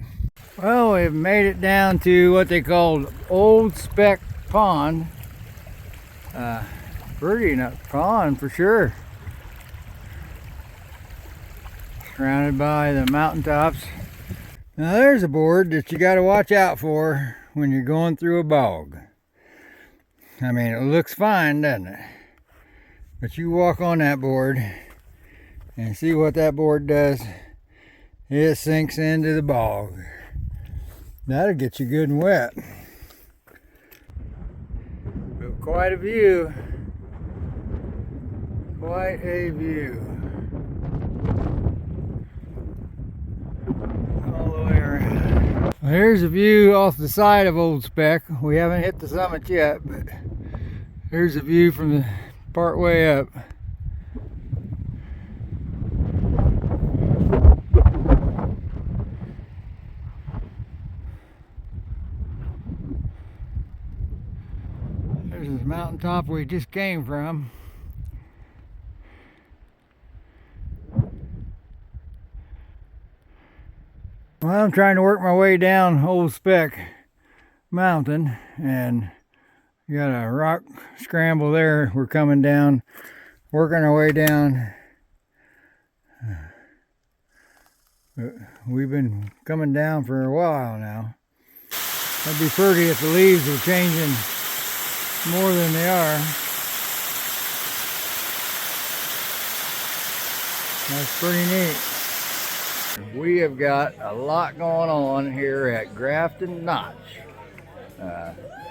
Speaker 1: Well, we've made it down to what they call Old Speck Pond. Pretty enough pond for sure. Surrounded by the mountaintops. Now there's a board that you got to watch out for when you're going through a bog. I mean, it looks fine, doesn't it? But you walk on that board and see what that board does. It sinks into the bog. That'll get you good and wet. But quite a view. Quite a view. All the way around. Well, here's a view off the side of Old Speck. We haven't hit the summit yet, but here's a view from the part way up. There's this mountaintop we just came from. Well, I'm trying to work my way down Old Speck Mountain, and you got a rock scramble there. We're coming down, working our way down. We've been coming down for a while now. That'd be pretty if the leaves were changing more than they are. That's pretty neat. We have got a lot going on here at Grafton Notch.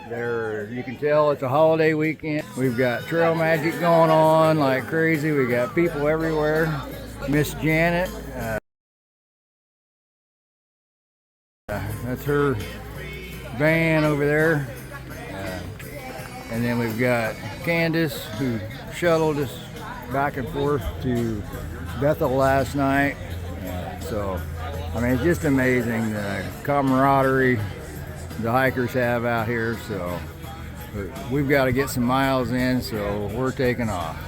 Speaker 1: There, you can tell it's a holiday weekend. We've got trail magic going on like crazy. We got people everywhere. Miss Janet, that's her van over there. And then we've got Candace, who shuttled us back and forth to Bethel last night. So, I mean, it's just amazing the camaraderie the hikers have out here. So, we've got to get some miles in, so we're taking off.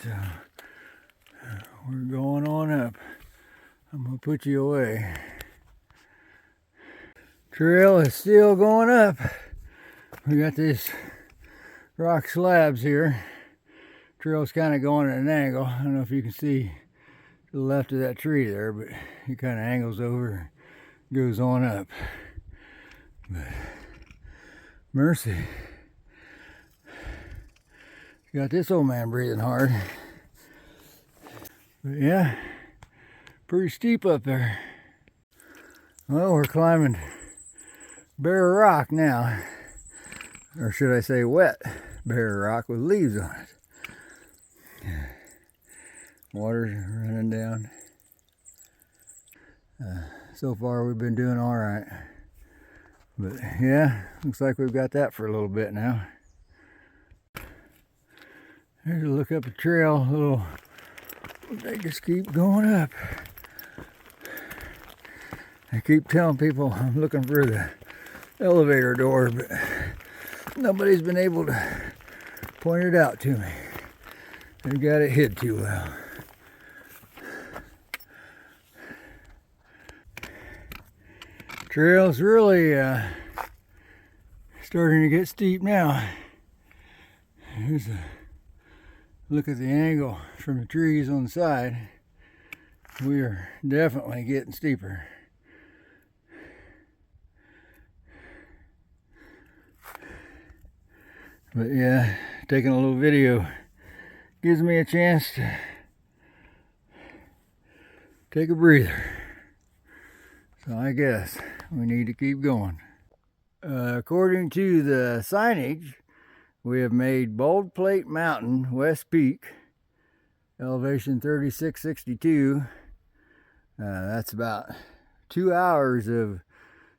Speaker 1: So, we're going on up. I'm going to put you away. Trail is still going up. We got these rock slabs here. Trail's kind of going at an angle. I don't know if you can see to the left of that tree there, but it kind of angles over, goes on up. But mercy. Got this old man breathing hard. But yeah, pretty steep up there. Well, we're climbing bare rock now, or should I say wet bare rock with leaves on it. Water's running down. So far we've been doing all right, but yeah, looks like we've got that for a little bit now. There's a look up a trail. They just keep going up. I keep telling people I'm looking for the elevator door, but nobody's been able to point it out to me. They've got it hid too well. Trail's really starting to get steep now. Here's a look at the angle from the trees on the side. We are definitely getting steeper. But yeah, taking a little video gives me a chance to take a breather. So I guess we need to keep going. According to the signage, we have made Bold Plate Mountain, West Peak, elevation 3662. That's about 2 hours of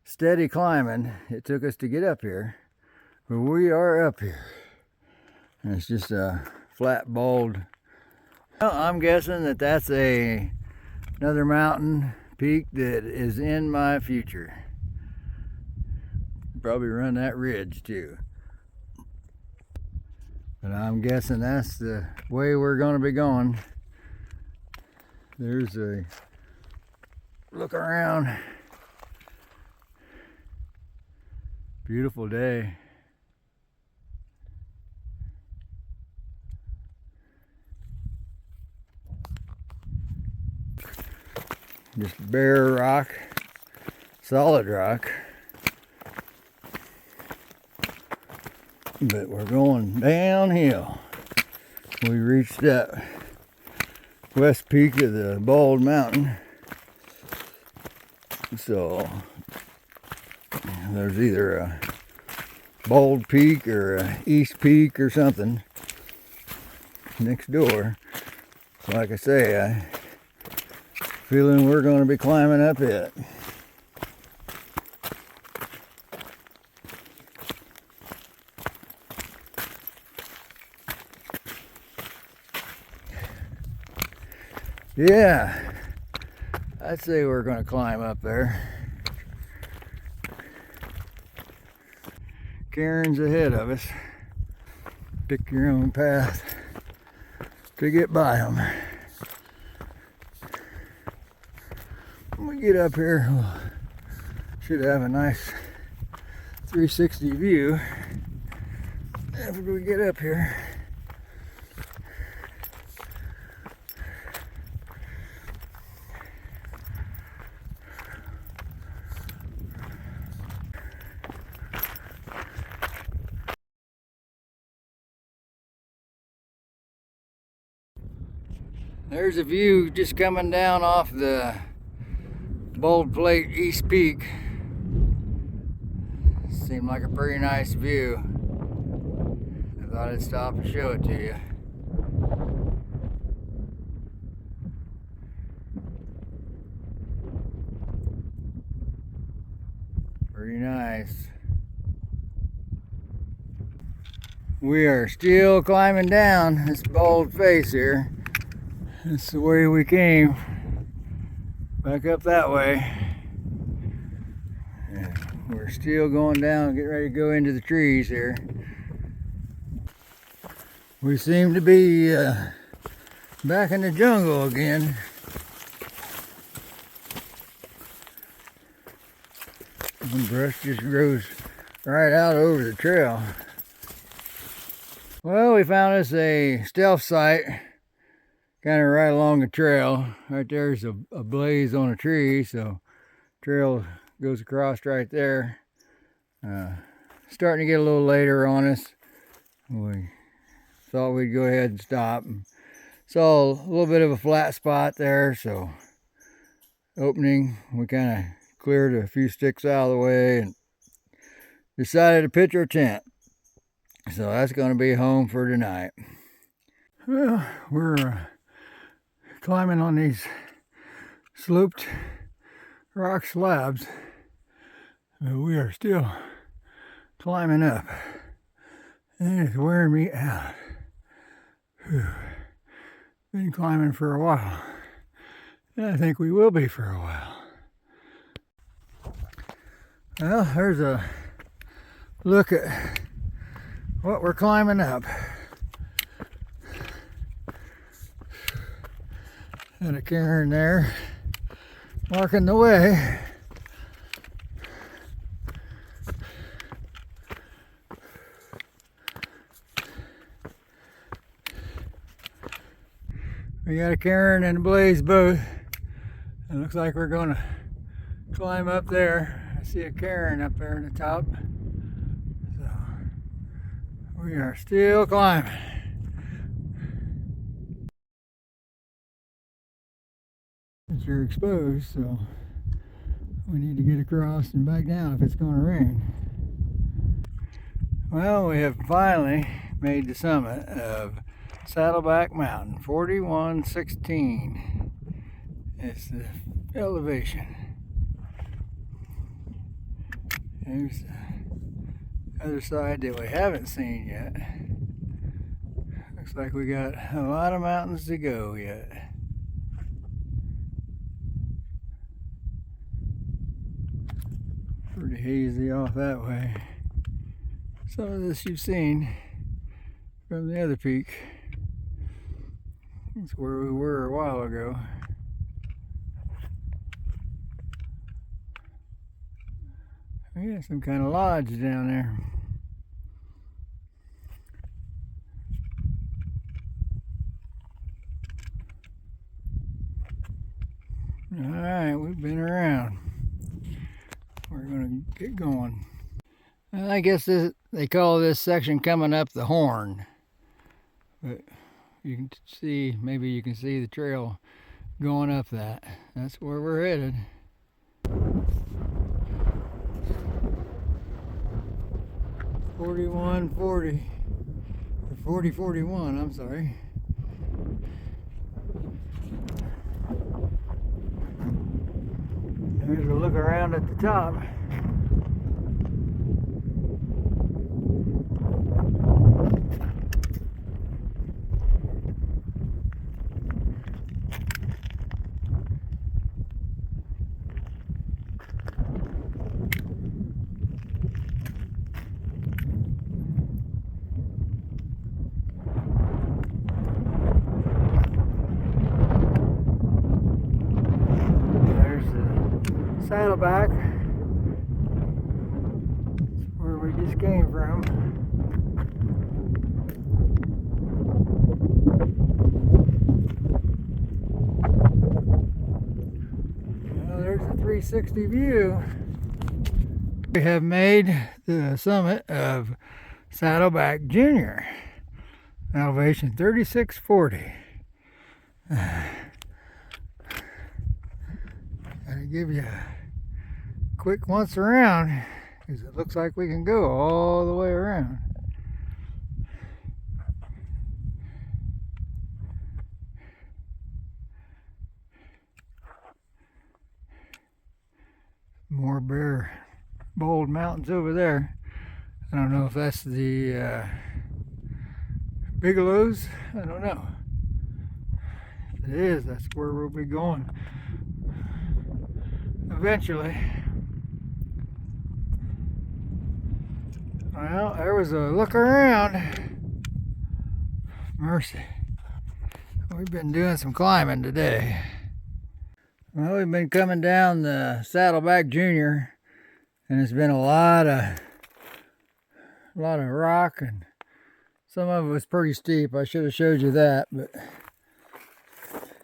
Speaker 1: steady climbing it took us to get up here. But we are up here. And it's just a flat, bald. Well, I'm guessing that that's another mountain peak that is in my future. Probably run that ridge too. But I'm guessing that's the way we're going to be going. There's a look around. Beautiful day. Just bare rock, solid rock. But we're going downhill. We reached that west peak of the Bald Mountain. So there's either a Bald Peak or a East Peak or something next door. So like I say, I feeling we're going to be climbing up it. Yeah, I'd say we're going to climb up there. Cairns ahead of us. Pick your own path to get by them. When we get up here, we should have a nice 360 view after we get up here. There's a view just coming down off the Bold Plate East Peak. Seemed like a pretty nice view. I thought I'd stop and show it to you. Pretty nice. We are still climbing down this bold face here. That's the way we came. Back up that way. And we're still going down, getting ready to go into the trees here. We seem to be back in the jungle again. The brush just grows right out over the trail. Well, we found us a stealth site kind of right along the trail. Right there's a blaze on a tree, so trail goes across right there. Starting to get a little later on us. We thought we'd go ahead and stop. Saw a little bit of a flat spot there, so opening, we kind of cleared a few sticks out of the way and decided to pitch our tent. So that's going to be home for tonight. Well, we're climbing on these sloped rock slabs. We are still climbing up, and it's wearing me out. Whew. Been climbing for a while, and I think we will be for a while. Well, there's a look at what we're climbing up. And a cairn there marking the way. We got a cairn and a blaze both. It looks like we're going to climb up there. I see a cairn up there at the top. So we are still climbing. You're exposed, so we need to get across and back down if it's going to rain. Well, we have finally made the summit of Saddleback Mountain, 4116. It's the elevation. There's the other side that we haven't seen yet. Looks like we got a lot of mountains to go yet. Pretty hazy off that way. Some of this you've seen from the other peak. That's where we were a while ago. Yeah, some kind of lodge down there. Alright, we've been around. We're going to get going. And I guess they call this section coming up the horn. But you can see, maybe you can see the trail going up that. That's where we're headed. 4140, or 4041, I'm sorry. Here's a look around at the top. Saddleback. That's where we just came from. Well, there's a 360 view. We have made the summit of Saddleback Junior. Elevation 3640. Gotta give you a quick once around, because it looks like we can go all the way around. More bare, bold mountains over there. I don't know if that's the Bigelows. I don't know. If it is, that's where we'll be going eventually. Well, there was a look around. Mercy. We've been doing some climbing today. Well, we've been coming down the Saddleback Junior, and it's been a lot of rock, and some of it was pretty steep. I should have showed you that, but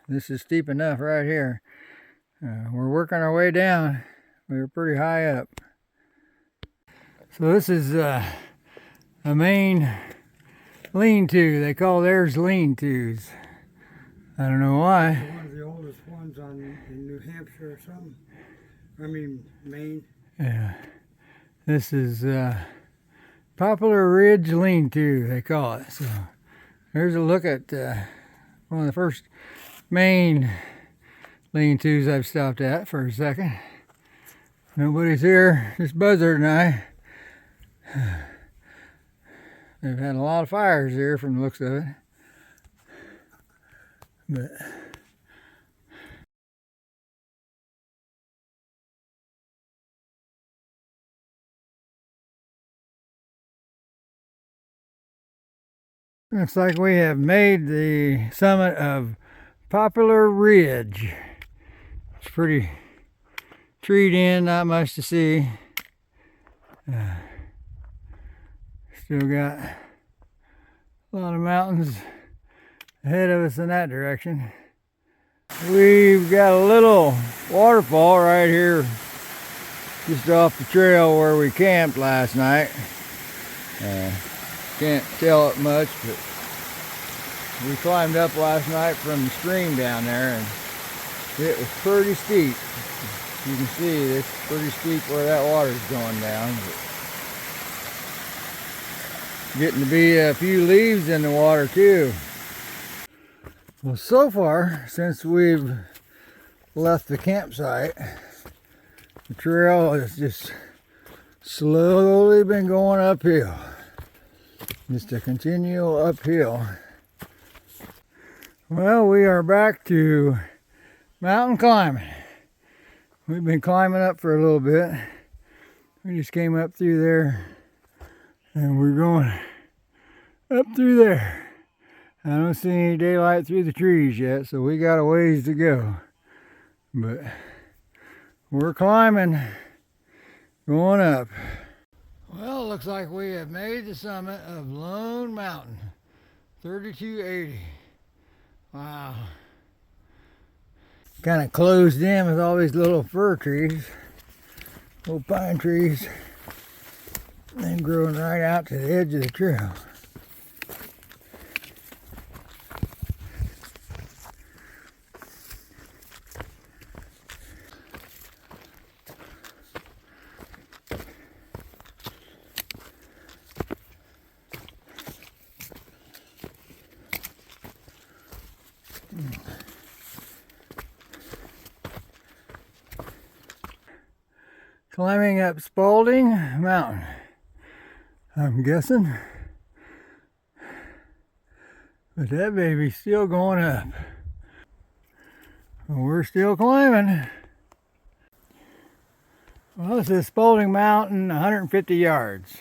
Speaker 1: this is steep enough right here. We're working our way down. We were pretty high up. So this is a Maine lean-to. They call theirs lean-tos. I don't know why.
Speaker 2: One of the oldest ones in New Hampshire or something. I mean, Maine.
Speaker 1: Yeah. This is Poplar Ridge lean-to, they call it. So there's a look at one of the first Maine lean-tos I've stopped at for a second. Nobody's here, just Buzzard and I. They've had a lot of fires here from the looks of it. But looks like we have made the summit of Poplar Ridge. It's pretty treed in, not much to see. Still got a lot of mountains ahead of us in that direction. We've got a little waterfall right here just off the trail where we camped last night. Can't tell it much, but we climbed up last night from the stream down there, and it was pretty steep. You can see it's pretty steep where that water's going down. But getting to be a few leaves in the water too. Well, so far, since we've left the campsite, the trail has just slowly been going uphill. Just a continual uphill. Well, we are back to mountain climbing. We've been climbing up for a little bit. We just came up through there and we're going up through there. I don't see any daylight through the trees yet, so we got a ways to go. But we're climbing, going up. Well, it looks like we have made the summit of Lone Mountain, 3280. Wow. Kind of closed in with all these little fir trees, little pine trees, and growing right out to the edge of the trail. Climbing up Spalding Mountain, I'm guessing. But that baby's still going up. We're still climbing. Well, this is Spalding Mountain, 150 yards.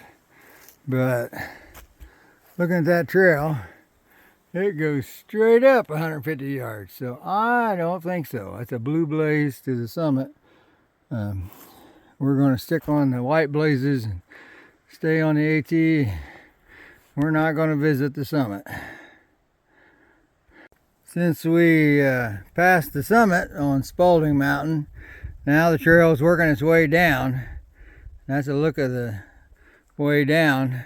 Speaker 1: But looking at that trail, it goes straight up 150 yards. So I don't think so. It's a blue blaze to the summit. We're going to stick on the white blazes and stay on the AT. We're not going to visit the summit. Since we passed the summit on Spalding Mountain, now the trail is working its way down. That's a look of the way down.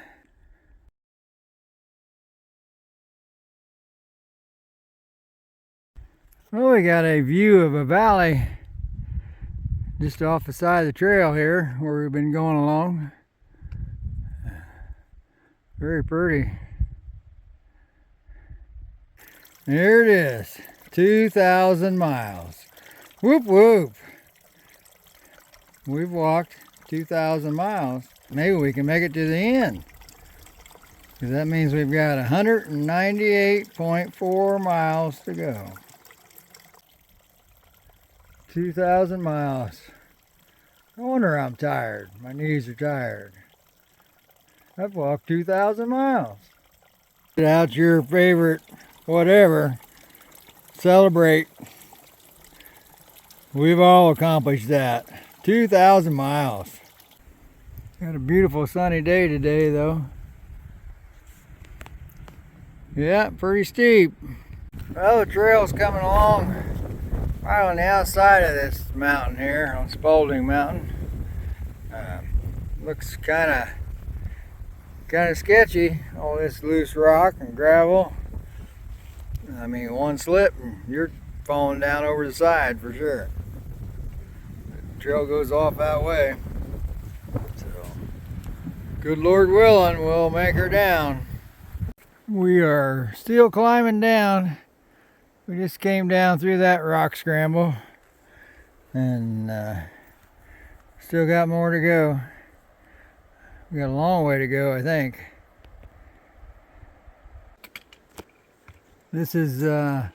Speaker 1: Well, we got a view of a valley just off the side of the trail here where we've been going along. Very pretty. There it is, 2,000 miles. Whoop whoop. We've walked 2,000 miles. Maybe we can make it to the end, because that means we've got 198.4 miles to go. 2,000 miles. No wonder I'm tired. My knees are tired. I've walked 2,000 miles. Get out your favorite whatever. Celebrate. We've all accomplished that. 2,000 miles. Got a beautiful sunny day today though. Yeah, pretty steep. Well, the trail's coming along right on the outside of this mountain here, on Spalding Mountain. Looks kind of sketchy. All this loose rock and gravel. I mean, one slip and you're falling down over the side for sure. The trail goes off that way. So, good Lord willing, we'll make her down. We are still climbing down. We just came down through that rock scramble and still got more to go. We got a long way to go, I think. This is a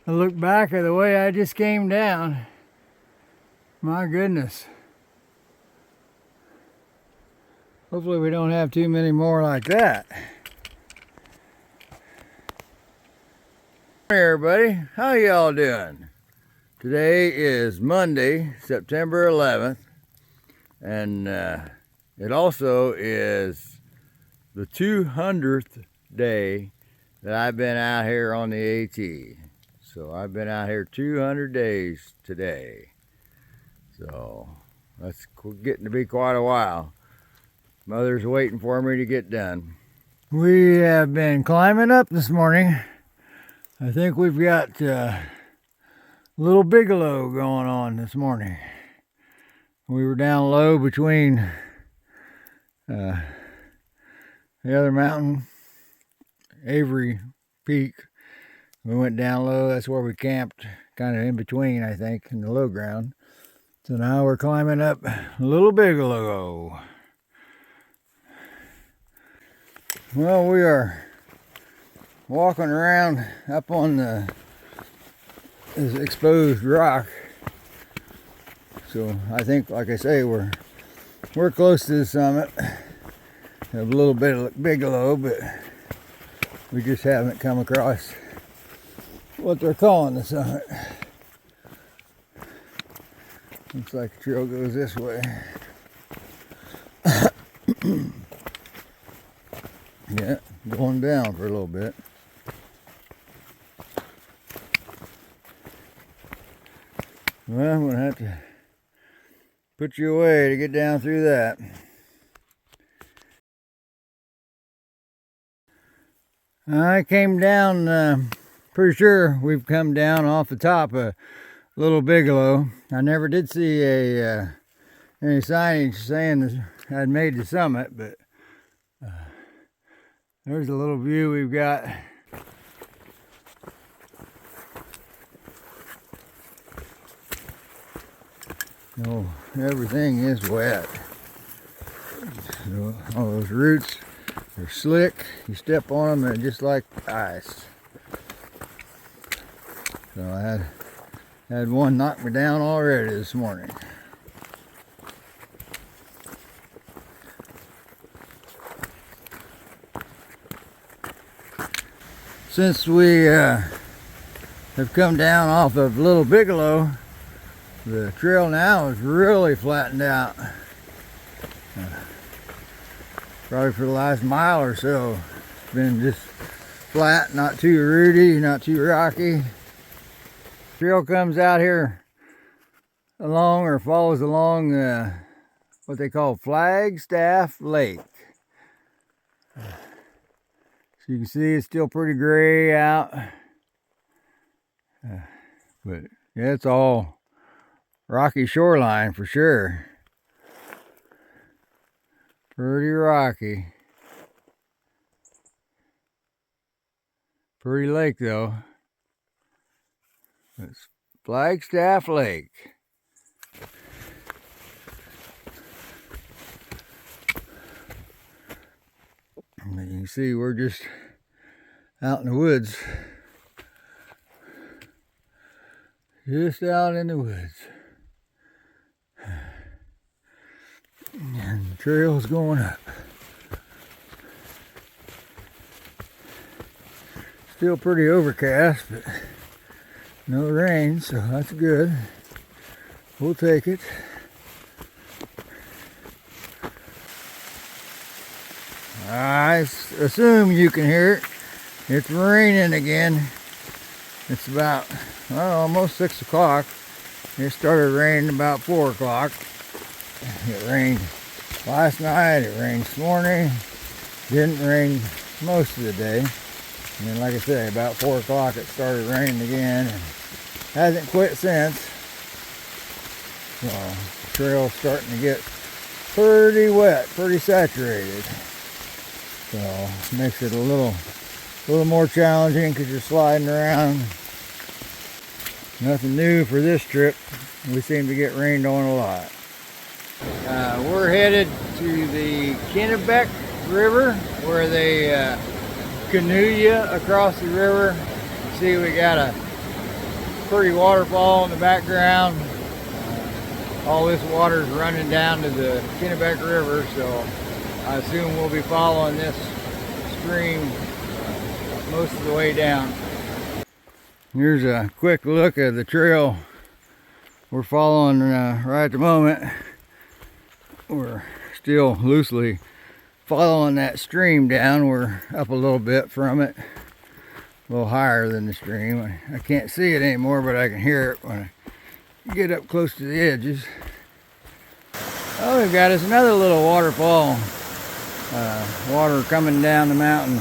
Speaker 1: look back of the way I just came down. My goodness. Hopefully we don't have too many more like that. Hey everybody, how y'all doing? Today is Monday, September 11th, and it also is the 200th day that I've been out here on the AT. So I've been out here 200 days today. So that's getting to be quite a while. Mother's waiting for me to get done. We have been climbing up this morning. I think we've got Little Bigelow going on this morning. We were down low between the other mountain, Avery Peak. We went down low. That's where we camped, kind of in between, I think, in the low ground. So now we're climbing up Little Bigelow. Well, we are walking around up on this exposed rock. So I think, like I say, we're We're close to the summit. A little bit of Bigelow, but we just haven't come across what they're calling the summit. Looks like the trail goes this way. Yeah, going down for a little bit. Well, I'm gonna have to put you away to get down through that. I came down, pretty sure we've come down off the top of Little Bigelow. I never did see any signage saying I'd made the summit, but there's a little view we've got. Oh, everything is wet. So, all those roots are slick. You step on them, they're just like ice. So I had one knock me down already this morning. Since we have come down off of Little Bigelow, the trail now is really flattened out. Probably for the last mile or so, it's been just flat, not too rooty, not too rocky. Trail comes out here along, or follows along what they call Flagstaff Lake. So you can see it's still pretty gray out, but yeah, it's all rocky shoreline for sure. Pretty rocky. Pretty lake though. It's Flagstaff Lake. And you can see we're just out in the woods. Just out in the woods. And the trail's going up. Still pretty overcast, but no rain, so that's good. We'll take it. I assume you can hear it. It's raining again. It's about, well, almost 6 o'clock. It started raining about 4 o'clock. It rained last night, it rained this morning. Didn't rain most of the day. And then, like I say, about 4 o'clock it started raining again. And hasn't quit since. So, the trail's starting to get pretty wet, pretty saturated. So, it makes it a little more challenging because you're sliding around. Nothing new for this trip. We seem to get rained on a lot. We're headed to the Kennebec River where they canoe you across the river. See, we got a pretty waterfall in the background. All this water is running down to the Kennebec River, so I assume we'll be following this stream most of the way down. Here's a quick look at the trail we're following right at the moment. We're still loosely following that stream down. We're up a little bit from it, a little higher than the stream. I can't see it anymore, but I can hear it when I get up close to the edges. Oh, we've got us another little waterfall. Water coming down the mountain,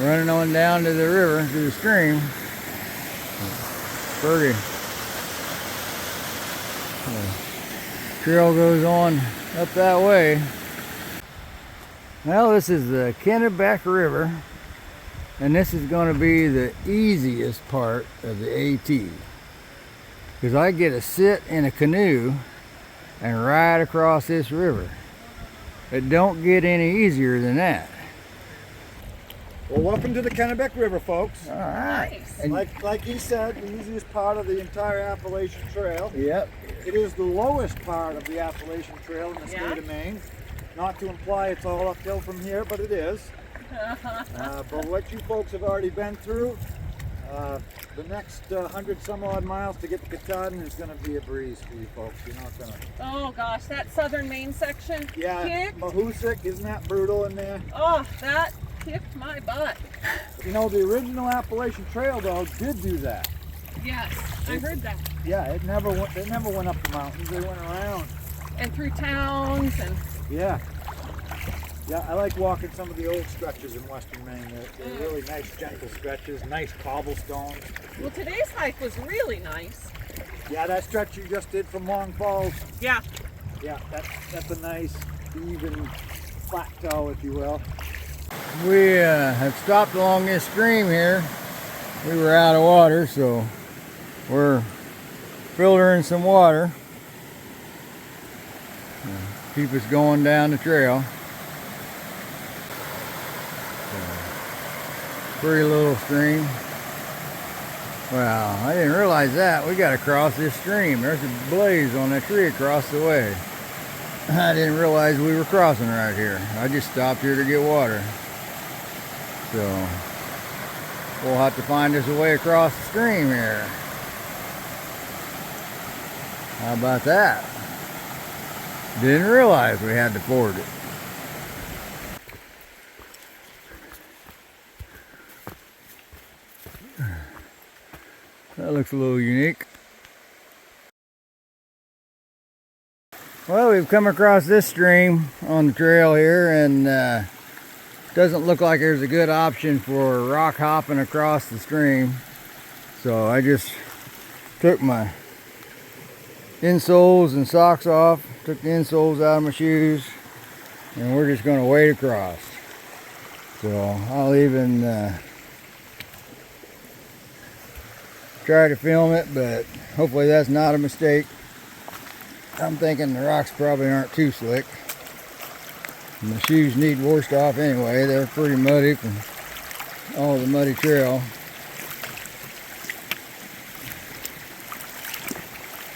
Speaker 1: running on down to the river, to the stream. Pretty. Trail goes on up that way. Well, this is the Kennebec River, and this is going to be the easiest part of the AT, because I get to sit in a canoe and ride across this river. It don't get any easier than that.
Speaker 4: Well, welcome to the Kennebec River, folks.
Speaker 1: All right.
Speaker 5: Nice.
Speaker 1: And
Speaker 4: Like he said, the easiest part of the entire Appalachian Trail.
Speaker 1: yep.
Speaker 4: It is the lowest part of the Appalachian Trail in the
Speaker 5: Yeah.
Speaker 4: state of Maine. Not to imply it's all uphill from here, but it is. But what you folks have already been through, the next 100 some odd miles to get to Katahdin is going to be a breeze for you folks. You're not going to.
Speaker 5: Oh gosh, that southern Maine section
Speaker 4: Yeah,
Speaker 5: kicked.
Speaker 4: Mahoosuc, isn't that brutal in there?
Speaker 5: Oh, that kicked my butt.
Speaker 4: You know, the original Appalachian Trail, though, did do that.
Speaker 5: Yes, I heard that.
Speaker 4: Yeah, it never went. They never went up the mountains. They went around.
Speaker 5: And through towns and
Speaker 4: Yeah. Yeah, I like walking some of the old stretches in western Maine. They're really nice, gentle stretches, nice cobblestone.
Speaker 5: well, today's hike was really nice.
Speaker 4: Yeah, that stretch you just did from Long Falls.
Speaker 5: Yeah.
Speaker 4: Yeah, that's a nice, even plateau, if you will.
Speaker 1: We have stopped along this stream here. We were out of water, so we're filtering some water. Keep us going down the trail. Pretty little stream. Wow, I didn't realize that. We got to cross this stream. There's a blaze on that tree across the way. I didn't realize we were crossing right here. I just stopped here to get water. So we'll have to find us a way across the stream here. How about that? Didn't realize we had to ford it. That looks a little unique. Well, we've come across this stream on the trail here, and doesn't look like there's a good option for rock hopping across the stream. So I just took my insoles and socks off, took the insoles out of my shoes, and we're just going to wade across. So I'll even try to film it, but hopefully that's not a mistake. I'm thinking the rocks probably aren't too slick. My shoes need washed off anyway. They're pretty muddy from all the muddy trail.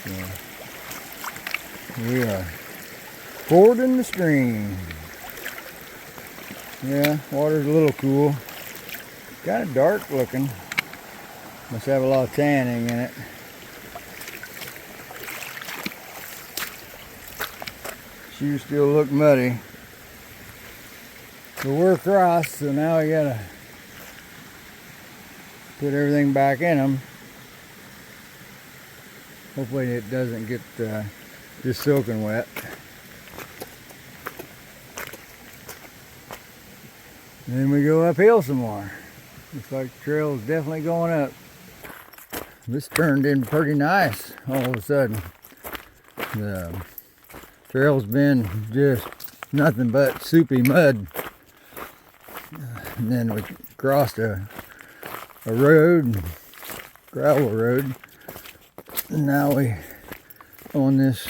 Speaker 1: So we are fording the stream. Yeah, water's a little cool. Kind of dark looking. Must have a lot of tanning in it. Shoes still look muddy. But we're across, so now we gotta put everything back in them. Hopefully it doesn't get just soaking wet. And then we go uphill some more. Looks like the trail is definitely going up. This turned in pretty nice all of a sudden. The trail's been just nothing but soupy mud. And then we crossed a road, gravel road. And now we on this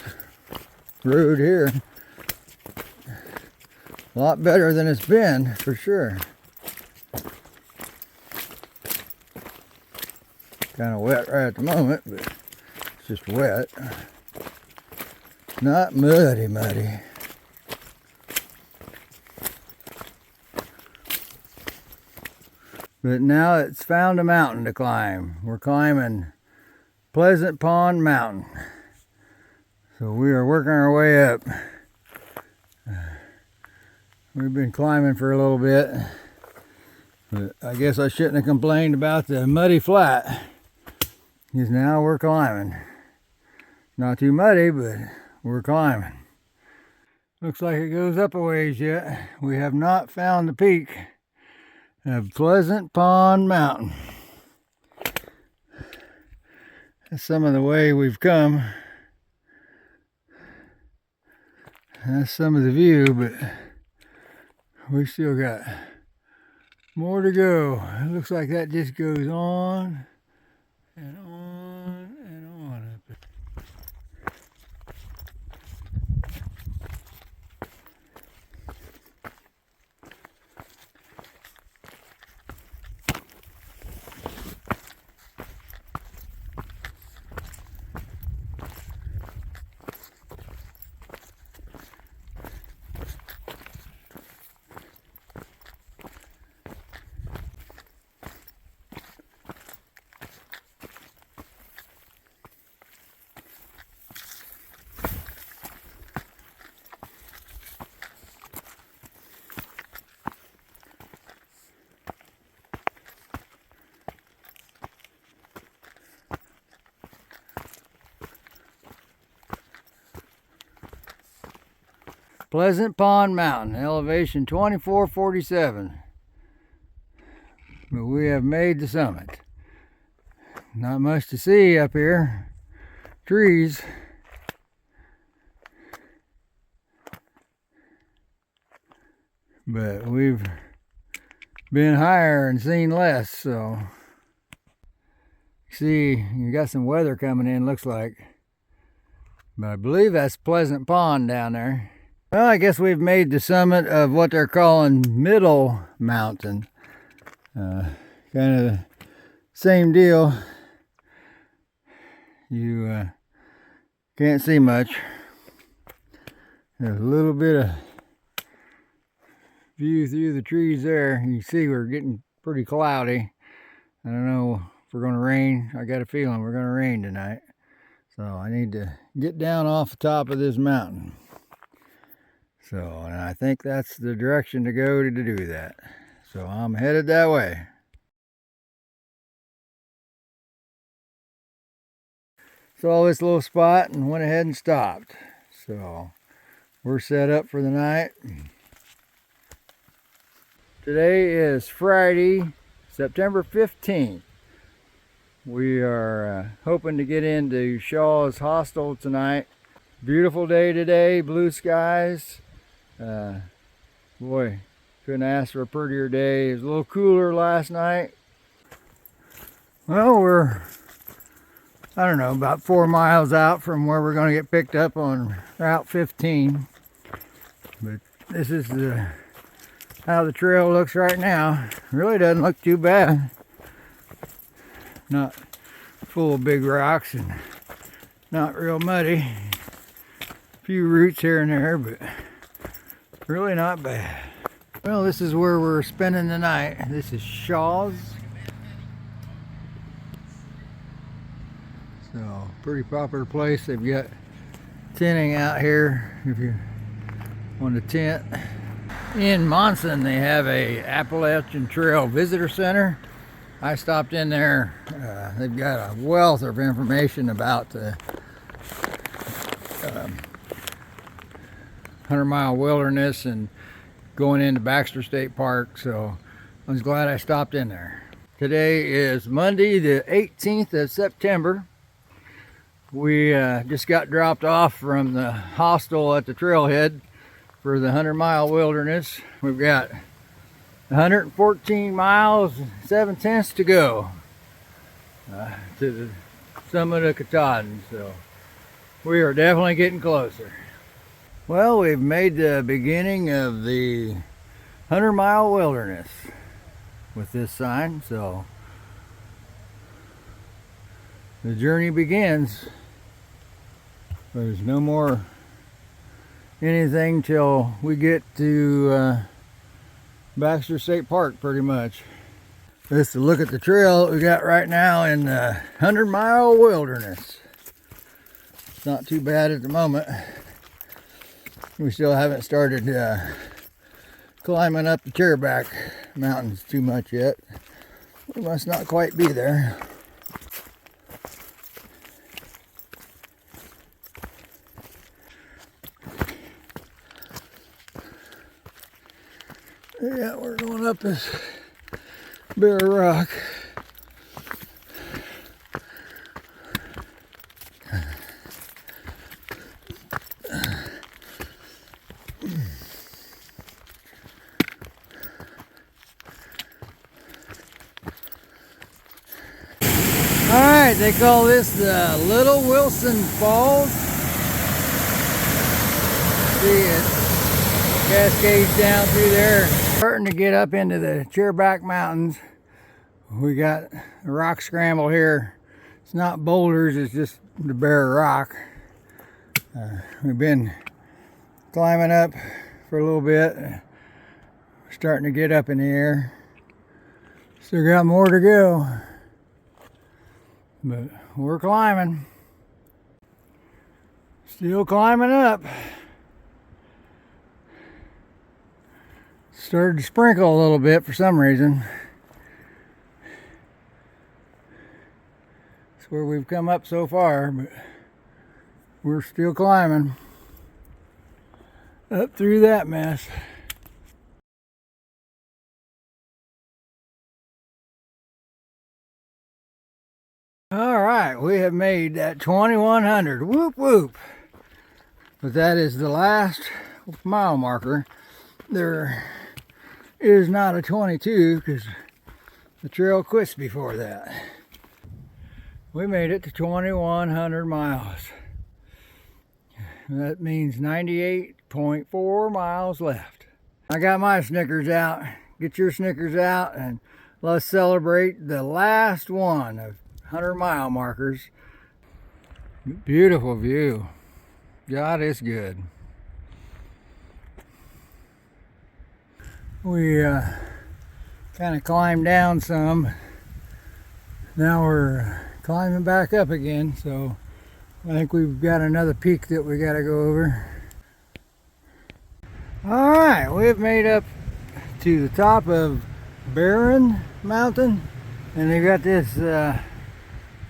Speaker 1: road here. A lot better than it's been, for sure. Kind of wet right at the moment, but it's just wet. Not muddy. But now it's found a mountain to climb. We're climbing Pleasant Pond Mountain. So we are working our way up. We've been climbing for a little bit. But I guess I shouldn't have complained about the muddy flat. Because now we're climbing. Not too muddy, but we're climbing. Looks like it goes up a ways yet. We have not found the peak of Pleasant Pond Mountain. That's some of the way we've come. That's some of the view, but we still got more to go. It looks like that just goes on and on and on. Pleasant Pond Mountain, elevation 2447. But we have made the summit. Not much to see up here. Trees. But we've been higher and seen less, so. See, you got some weather coming in, looks like. But I believe that's Pleasant Pond down there. Well, I guess we've made the summit of what they're calling Middle Mountain. Kind of the same deal. You can't see much. There's a little bit of view through the trees there. You see we're getting pretty cloudy. I don't know if we're going to rain. I got a feeling we're going to rain tonight. So I need to get down off the top of this mountain. So, and I think that's the direction to go to do that. So I'm headed that way. Saw this little spot and went ahead and stopped. So we're set up for the night. Today is Friday, September 15th. We are hoping to get into Shaw's Hostel tonight. Beautiful day today, blue skies. Boy, couldn't ask for a prettier day. It was a little cooler last night. Well, we're, I don't know, about 4 miles out from where we're going to get picked up on Route 15. But this is how the trail looks right now. Really doesn't look too bad. Not full of big rocks and not real muddy. A few roots here and there, but really not bad. Well, this is where we're spending the night. This is Shaw's. So, pretty popular place. They've got tenting out here if you want to tent. In Monson, they have a Appalachian Trail Visitor Center. I stopped in there. They've got a wealth of information about the 100-mile wilderness and going into Baxter State Park, so I was glad I stopped in there. Today is Monday the 18th of September. We just got dropped off from the hostel at the trailhead for the 100-mile wilderness. We've got 114 miles and 7/10 to go to the summit of Katahdin, so we are definitely getting closer. Well, we've made the beginning of the 100-mile wilderness with this sign, so the journey begins. There's no more anything till we get to Baxter State Park, pretty much. Just to look at the trail that we got right now in the 100-mile wilderness. It's not too bad at the moment. We still haven't started climbing up the Chairback Mountains too much yet. We must not quite be there. Yeah, we're going up this bare rock. Alright, they call this the Little Wilson Falls. See it cascades down through there. Starting to get up into the Chairback Mountains. We got a rock scramble here. It's not boulders, it's just the bare rock. We've been climbing up for a little bit. We're starting to get up in the air. Still got more to go. But we're climbing. Still climbing up. Started to sprinkle a little bit for some reason. That's where we've come up so far, but we're still climbing. up through that mess. All right, we have made that 2100. Whoop whoop. But that is the last mile marker. There is not a 22 because the trail quits before that. We made it to 2100 miles. That means 98.4 miles left. I got my Snickers out. Get your Snickers out and let's celebrate the last one of 100-mile markers. Beautiful view. God is good. We kind of climbed down some. Now we're climbing back up again, so I think we've got another peak that we got to go over. All right, we've made up to the top of Barren Mountain, and they got this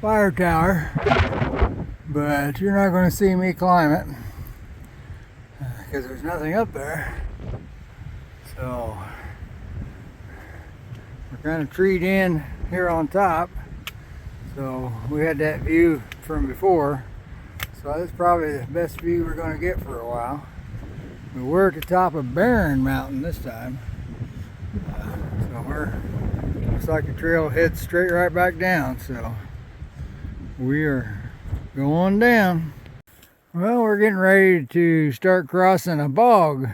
Speaker 1: fire tower, but you're not going to see me climb it because there's nothing up there. So we're kind of treed in here on top, so we had that view from before, so that's probably the best view we're going to get for a while. But we're at the top of Barren Mountain this time, so looks like the trail heads straight right back down, so we are going down. Well, we're getting ready to start crossing a bog.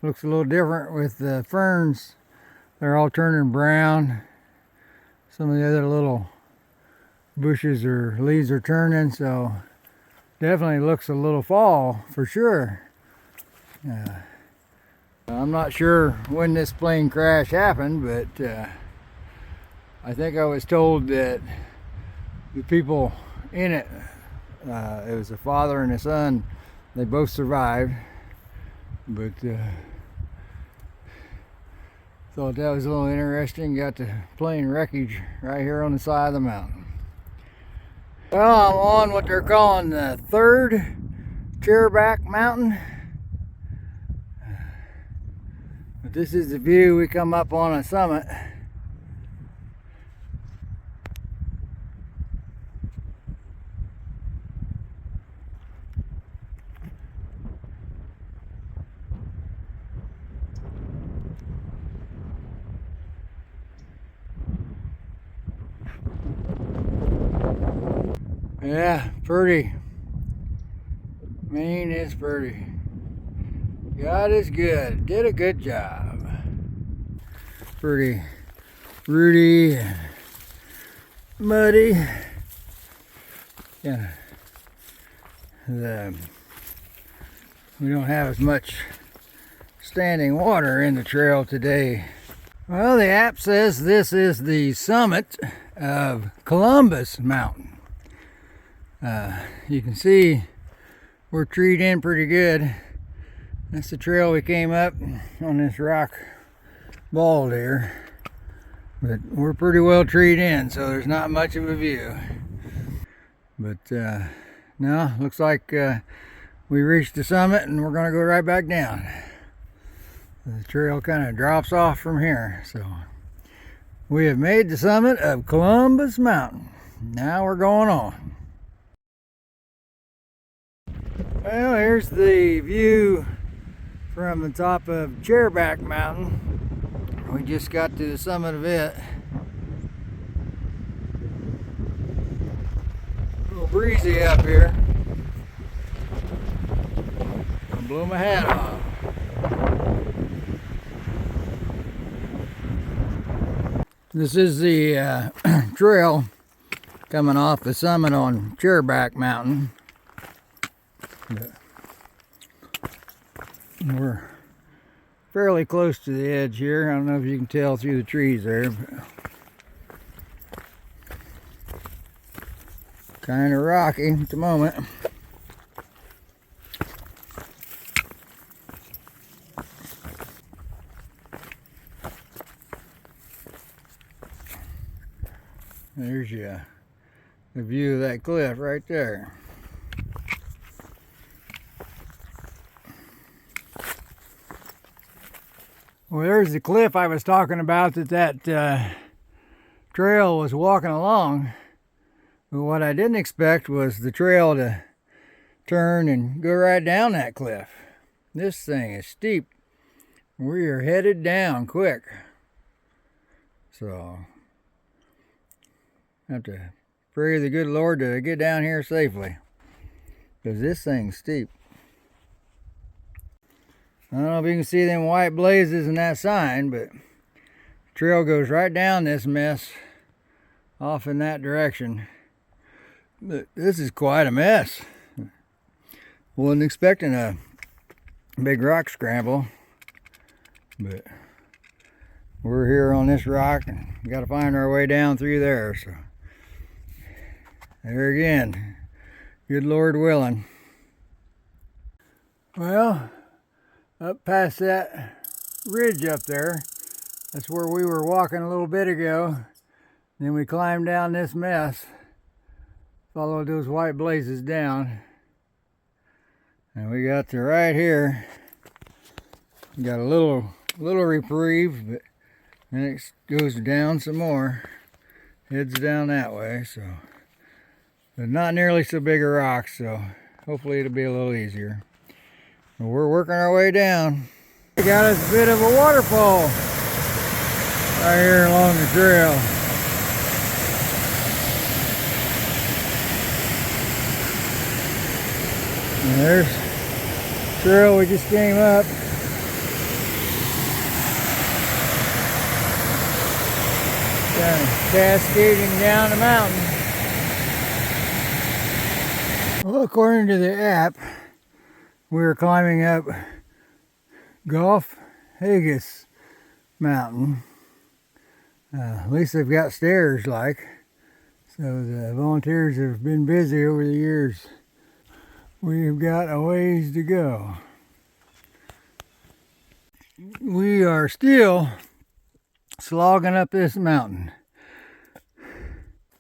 Speaker 1: Looks a little different with the ferns. They're all turning brown. Some of the other little bushes or leaves are turning, so definitely looks a little fall for sure. I'm not sure when this plane crash happened, but I think I was told that the people in it, it was a father and a son, they both survived, but thought that was a little interesting. Got the plane wreckage right here on the side of the mountain. Well, I'm on what they're calling the third chairback mountain, but this is the view we come up on a summit. Yeah, pretty. Maine is pretty. God is good. Did a good job. Pretty rooty and muddy. Yeah. We don't have as much standing water in the trail today. Well, the app says this is the summit of Columbus Mountain. You can see we're treed in pretty good. That's the trail we came up on this rock bald here, but we're pretty well treed in, so there's not much of a view. But now looks like we reached the summit and we're gonna go right back down. The trail kind of drops off from here, so we have made the summit of Columbus Mountain. Now we're going on. Well, here's the view from the top of Chairback Mountain. We just got to the summit of it. A little breezy up here. I'll blow my hat off. This is the trail coming off the summit on Chairback Mountain. We're fairly close to the edge here. I don't know if you can tell through the trees there, but kind of rocky at the moment. There's the view of that cliff right there. Well, there's the cliff I was talking about that trail was walking along. But what I didn't expect was the trail to turn and go right down that cliff. This thing is steep. We are headed down quick. So, have to pray to the good Lord to get down here safely. Because this thing's steep. I don't know if you can see them white blazes in that sign, but the trail goes right down this mess off in that direction. But this is quite a mess. Wasn't expecting a big rock scramble, but we're here on this rock and we got to find our way down through there. So there again, good Lord willing. Well, up past that ridge up there, that's where we were walking a little bit ago. Then we climbed down this mess, followed those white blazes down, and we got to right here. Got a little reprieve, but then it goes down some more, heads down that way. So, but not nearly so big a rock, so hopefully it'll be a little easier. But we're working our way down. We got us a bit of a waterfall right here along the trail. And there's the trail we just came up. Kind of cascading down the mountain. Well, according to the app, we're climbing up Gulf Haggis Mountain. At least they've got stairs like. So the volunteers have been busy over the years. We've got a ways to go. We are still slogging up this mountain.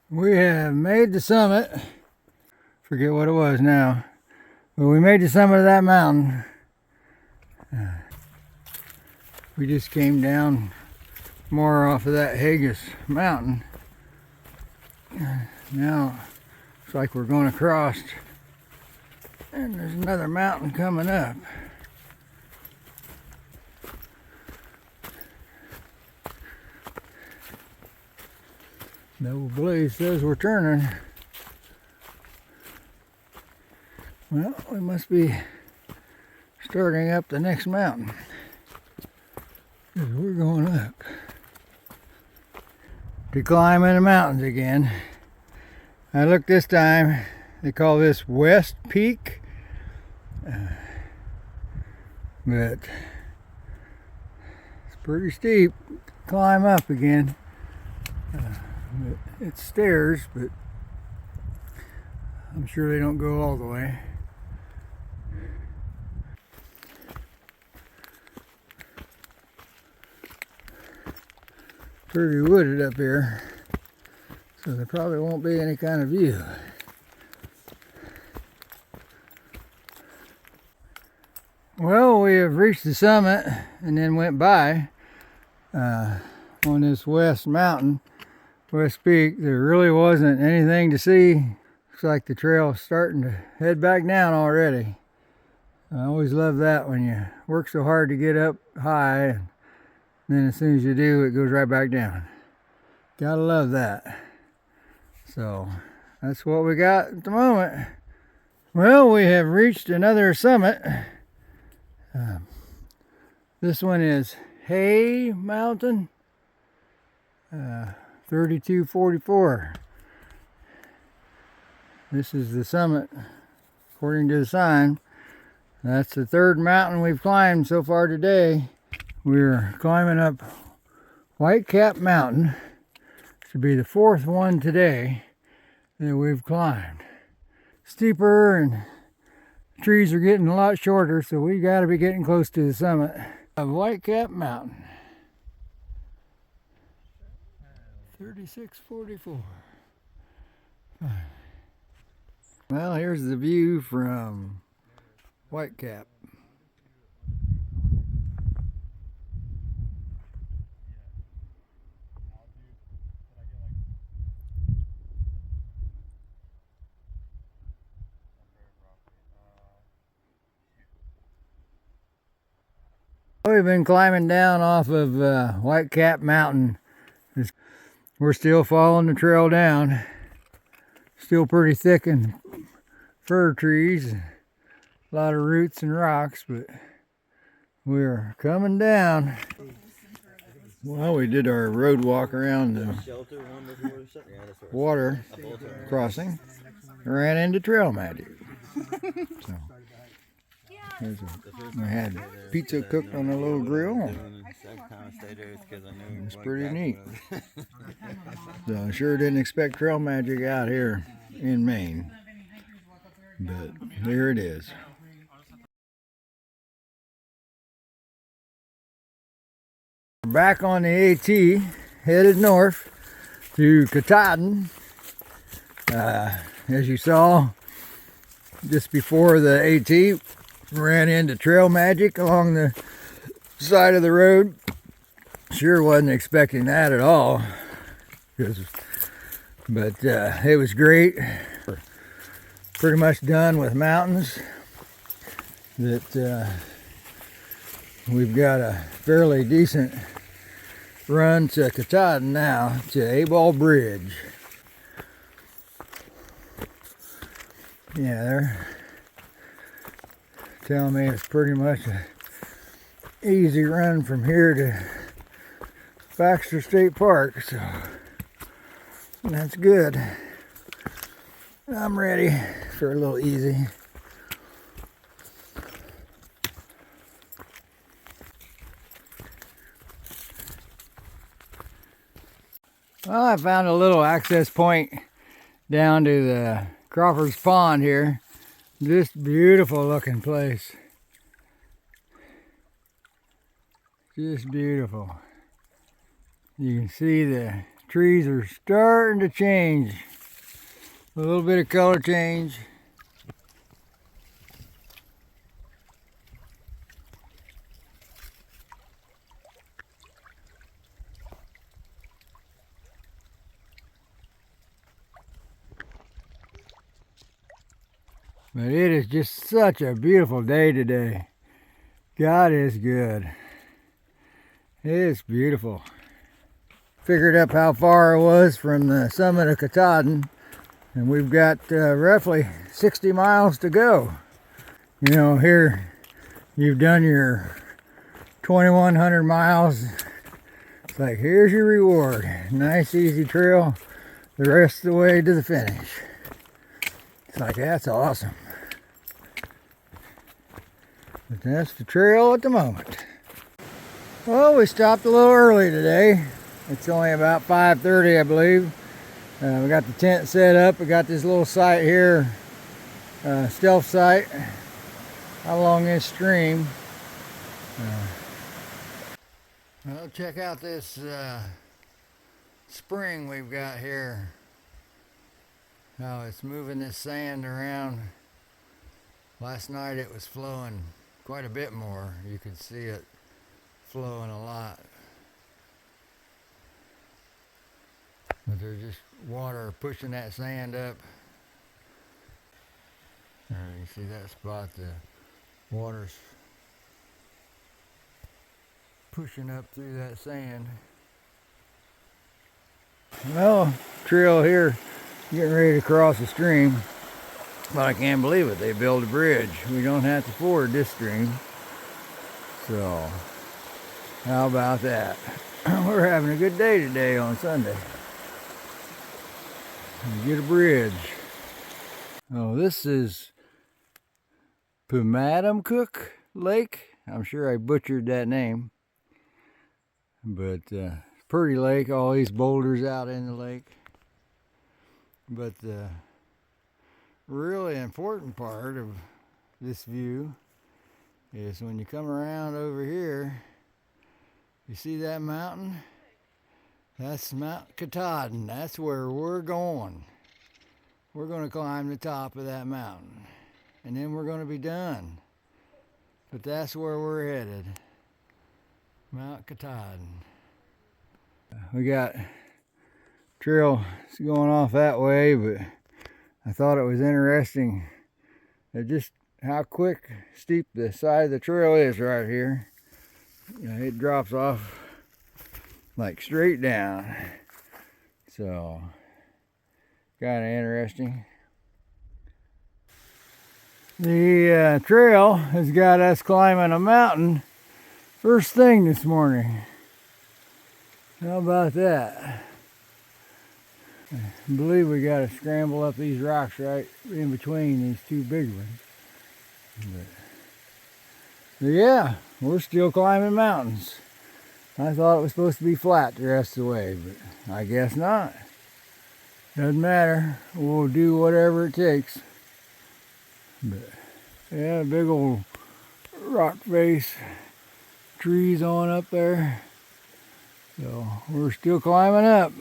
Speaker 1: We have made the summit. Forget what it was now. But we made the summit of that mountain. We just came down more off of that Haggis mountain. Now it's like we're going across and there's another mountain coming up. The old blaze says we're turning. Well, we must be starting up the next mountain. Because we're going up. To climb in the mountains again. I looked this time, they call this West Peak. But it's pretty steep to climb up again. But it's stairs, but I'm sure they don't go all the way. Pretty wooded up here, so there probably won't be any kind of view. Well, we have reached the summit and then went by on this west mountain, West Peak. There really wasn't anything to see. Looks like the trail's starting to head back down already. I always love that when you work so hard to get up high, and then as soon as you do, it goes right back down. Gotta love that. So that's what we got at the moment. Well, we have reached another summit. This one is Hay Mountain, 3244. This is the summit, according to the sign. That's the third mountain we've climbed so far today. We're climbing up Whitecap Mountain. Should be the fourth one today that we've climbed. Steeper, and trees are getting a lot shorter, so we got to be getting close to the summit of Whitecap Mountain. 3644. Well, here's the view from Whitecap. we've been climbing down off of White Cap Mountain. We're still following the trail down. Still pretty thick in fir trees. A lot of roots and rocks, but we're coming down. Well, we did our road walk around the water crossing. Ran into trail magic. So, we had pizza cooked on a little grill. It's pretty neat. So I sure didn't expect trail magic out here in Maine. But there it is. We're back on the AT, headed north to Katahdin. As you saw, just before the AT, ran into trail magic along the side of the road. Sure wasn't expecting that at all. But it was great. We're pretty much done with mountains. That we've got a fairly decent run to Katahdin now, to A-Ball Bridge. Yeah, they're telling me it's pretty much an easy run from here to Baxter State Park, so that's good. I'm ready for a little easy. Well, I found a little access point down to the Crawford's Pond here. Just beautiful looking place. Just beautiful. You can see the trees are starting to change. A little bit of color change. But it is just such a beautiful day today. God is good. It is beautiful. Figured up how far it was from the summit of Katahdin, and we've got roughly 60 miles to go. You know, here you've done your 2,100 miles. It's like, here's your reward. Nice easy trail the rest of the way to the finish. It's like, that's awesome. But that's the trail at the moment. Well, we stopped a little early today. It's only about 5:30, I believe. We got the tent set up. We got this little site here, stealth site, along this stream. Well, check out this spring we've got here. How it's moving this sand around. Last night it was flowing quite a bit more. You could see it flowing a lot. But there's just water pushing that sand up. There, you see that spot, the water's pushing up through that sand. Well, trail here, getting ready to cross the stream. But I can't believe it, they built a bridge. We don't have to ford this stream. So, how about that? We're having a good day today on Sunday. We get a bridge. Oh, this is Pumadumcook Lake. I'm sure I butchered that name. But pretty lake, all these boulders out in the lake. But the really important part of this view is when you come around over here, you see that mountain? That's Mount Katahdin. That's where we're going. We're going to climb the top of that mountain, and then we're going to be done. But that's where we're headed. Mount Katahdin. We got trail going off that way, but I thought it was interesting just how quick, steep the side of the trail is right here. it drops off like straight down. So, kind of interesting. The trail has got us climbing a mountain first thing this morning. How about that? I believe we got to scramble up these rocks right in between these two big ones. But yeah, we're still climbing mountains. I thought it was supposed to be flat the rest of the way, but I guess not. Doesn't matter. We'll do whatever it takes. But yeah, big old rock face, trees on up there. So we're still climbing up.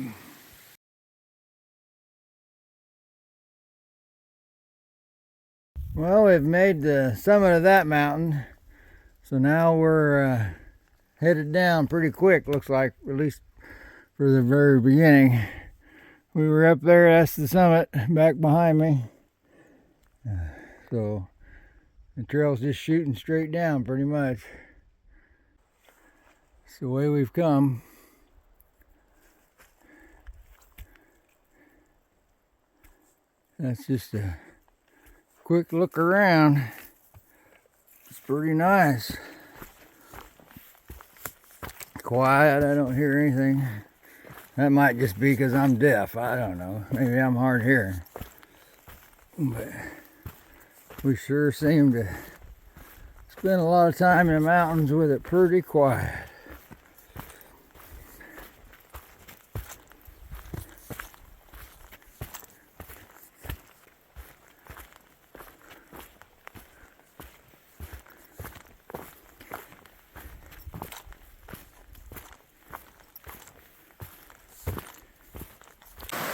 Speaker 1: Well, we've made the summit of that mountain. So now we're headed down pretty quick, looks like, at least for the very beginning. We were up there, that's the summit back behind me. So the trail's just shooting straight down pretty much. It's the way we've come. That's just a quick look around. It's pretty nice. Quiet, I don't hear anything. That might just be because I'm deaf, I don't know. Maybe I'm hard hearing. But we sure seem to spend a lot of time in the mountains with it pretty quiet.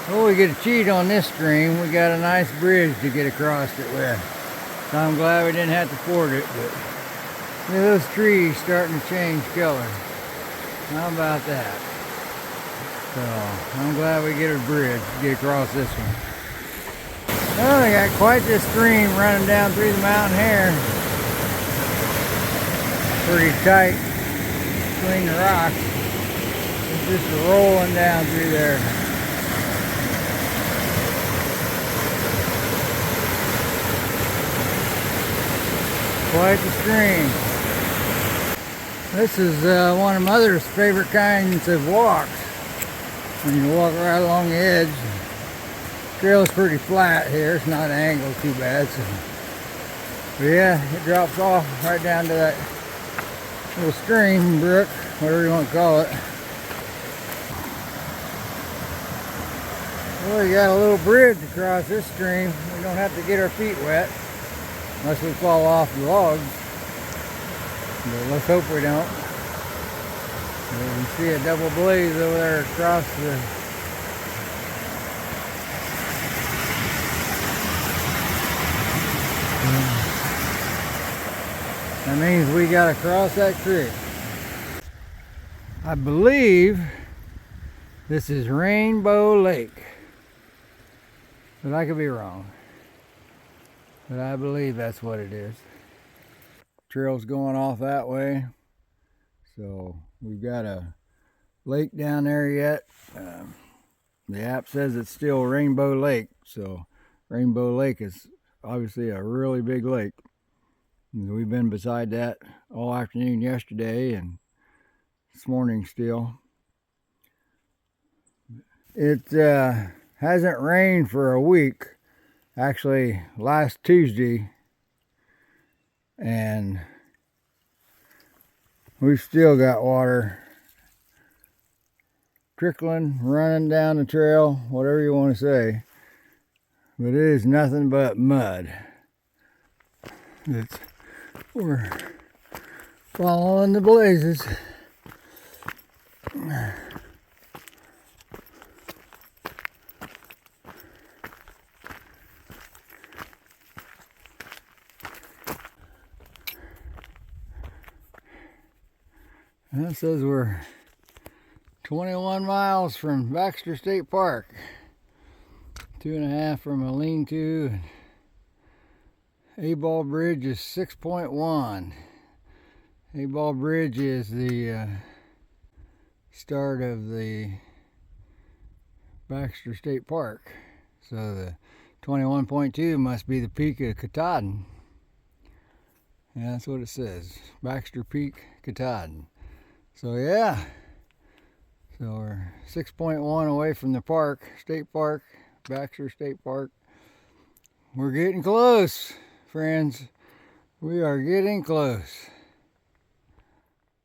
Speaker 1: Well, we get a cheat on this stream. We got a nice bridge to get across it with. So I'm glad we didn't have to ford it, but look at those trees starting to change color. How about that? So I'm glad we get a bridge to get across this one. Well, they got quite this stream running down through the mountain here. Pretty tight between the rocks. It's just rolling down through there. Quite the stream. This is one of Mother's favorite kinds of walks. When you walk right along the edge. The trail's pretty flat here. It's not angled too bad. So. But yeah, it drops off right down to that little stream, brook, whatever you want to call it. Well, we got a little bridge across this stream. We don't have to get our feet wet. Unless we fall off the logs. But let's hope we don't. You can see a double blaze over there across the... That means we gotta cross that creek. I believe this is Rainbow Lake. But I could be wrong. But I believe that's what it is. Trail's going off that way. So we've got a lake down there yet. The app says it's still Rainbow Lake. So Rainbow Lake is obviously a really big lake. And we've been beside that all afternoon yesterday and this morning still. It hasn't rained for a week. Actually, last Tuesday, and we've still got water trickling, running down the trail, whatever you want to say. But it is nothing but mud. We're following the blazes. That says we're 21 miles from Baxter State Park, 2.5 from a lean-to. A-ball bridge is 6.1. A-Ball Bridge is the start of the Baxter State Park. So the 21.2 must be the peak of Katahdin. Yeah, that's what it says. Baxter Peak, Katahdin. So yeah. So we're 6.1 away from the park, State Park, Baxter State Park. We're getting close, friends. We are getting close.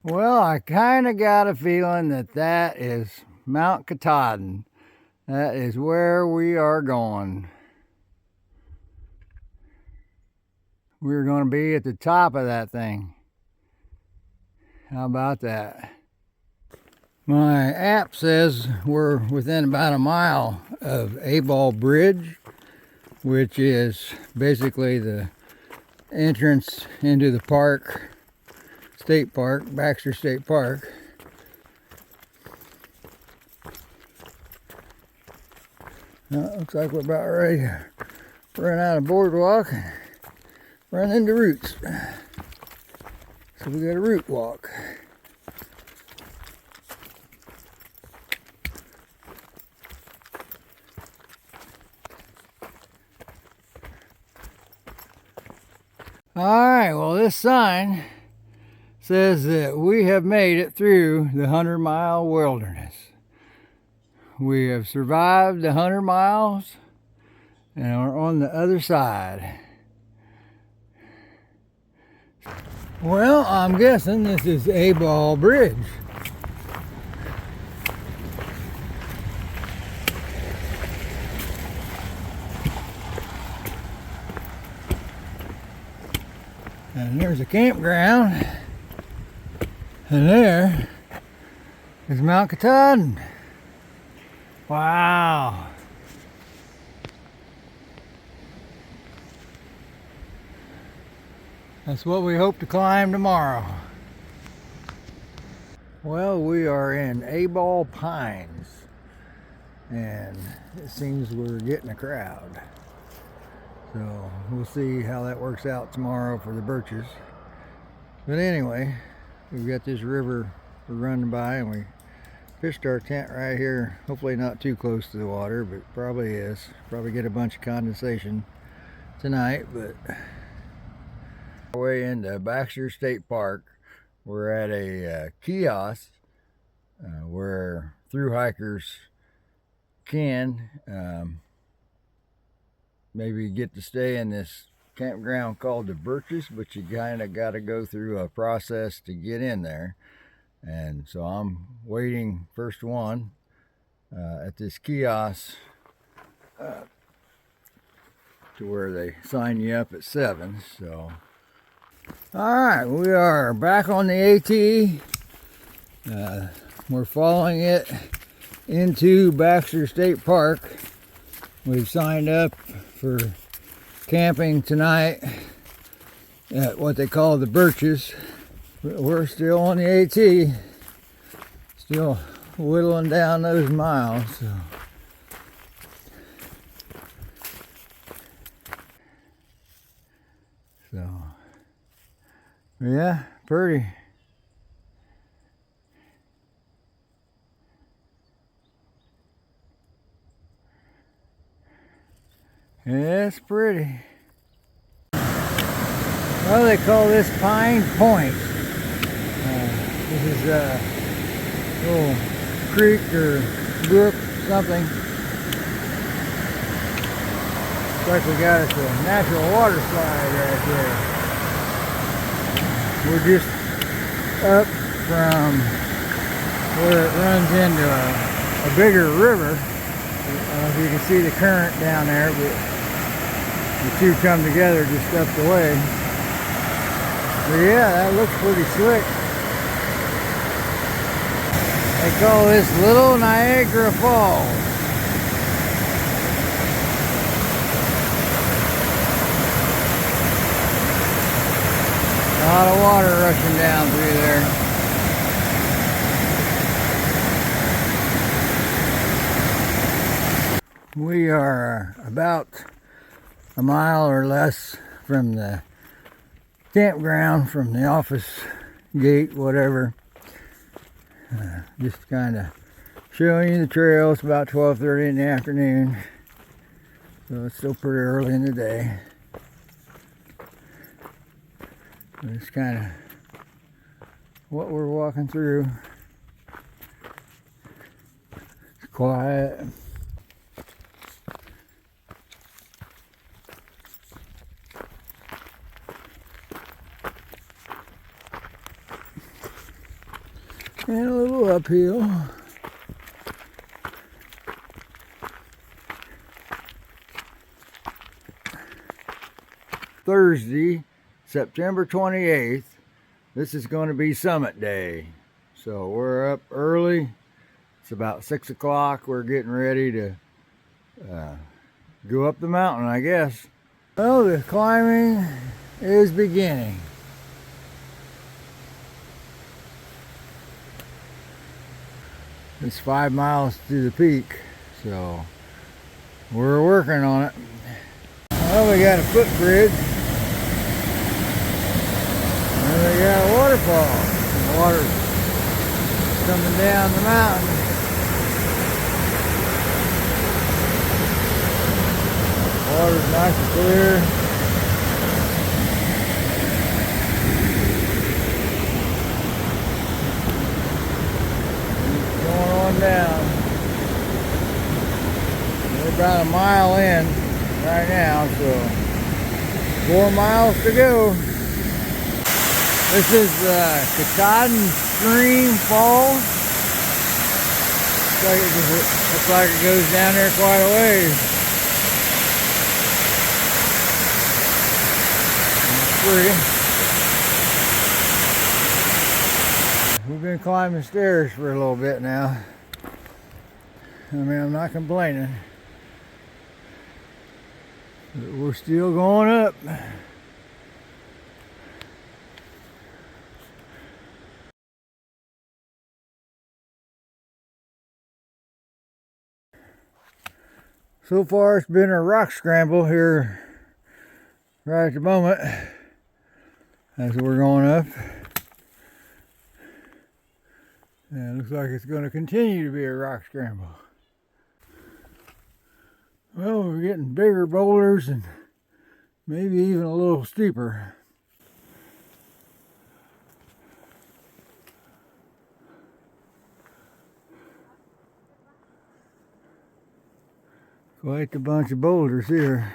Speaker 1: Well, I kind of got a feeling that that is Mount Katahdin. That is where we are going. We're going to be at the top of that thing. How about that? My app says we're within about a mile of A-Ball Bridge, which is basically the entrance into the park, State Park, Baxter State Park. Now it looks like we're about ready to run out of boardwalk and run into roots. So we got a root walk. Alright, well this sign says that we have made it through the 100-mile wilderness. We have survived the 100 miles and are on the other side. Well, I'm guessing this is A-Ball Bridge. And there's a campground, and there is Mount Katahdin. Wow. That's what we hope to climb tomorrow. Well, we are in A-Ball Pines, and it seems we're getting a crowd. So we'll see how that works out tomorrow for the birches. But anyway, we've got this river we're running by, and we pitched our tent right here. Hopefully not too close to the water, but probably is. Probably get a bunch of condensation tonight. But way into Baxter State Park, we're at a kiosk where thru hikers can maybe get to stay in this campground called the Birches, but you kind of got to go through a process to get in there. And so I'm waiting first one at this kiosk to where they sign you up at 7. So all right, we are back on the AT. We're following it into Baxter State Park. We've signed up for camping tonight at what they call the Birches. We're still on the AT, still whittling down those miles. So yeah, pretty. It's pretty. Well, they call this Pine Point. This is a little creek or brook, something. Looks like we got us a natural water slide right there. We're just up from where it runs into a bigger river. I don't know if you can see the current down there, but the two come together just up the way. But yeah, that looks pretty slick. They call this Little Niagara Falls. A lot of water rushing down through there. We are about a mile or less from the campground, from the office gate, whatever. Just kind of showing you the trail. It's about 12:30 in the afternoon, so it's still pretty early in the day. But it's kind of what we're walking through. It's quiet. And a little uphill. Thursday, September 28th, this is going to be summit day. So we're up early. It's about 6 o'clock. We're getting ready to go up the mountain, I guess. Well, the climbing is beginning. It's 5 miles to the peak, so we're working on it. Well, we got a footbridge, and we got a waterfall. The water's coming down the mountain. The water's nice and clear. 1 down. We're about a mile in right now, so 4 miles to go. This is Katahdin Stream Falls. Looks like it goes down there quite a ways. It's pretty. We've been climbing stairs for a little bit now. I mean, I'm not complaining. But we're still going up. So far, it's been a rock scramble here right at the moment as we're going up. And it looks like it's going to continue to be a rock scramble. Well, we're getting bigger boulders and maybe even a little steeper. Quite a bunch of boulders here.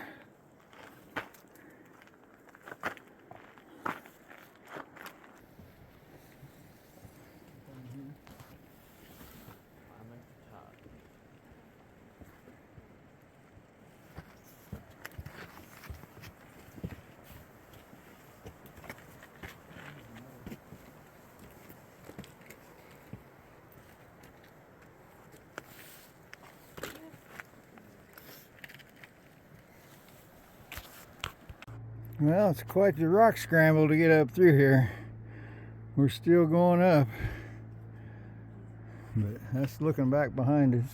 Speaker 1: Well, it's quite the rock scramble to get up through here. We're still going up. But that's looking back behind us.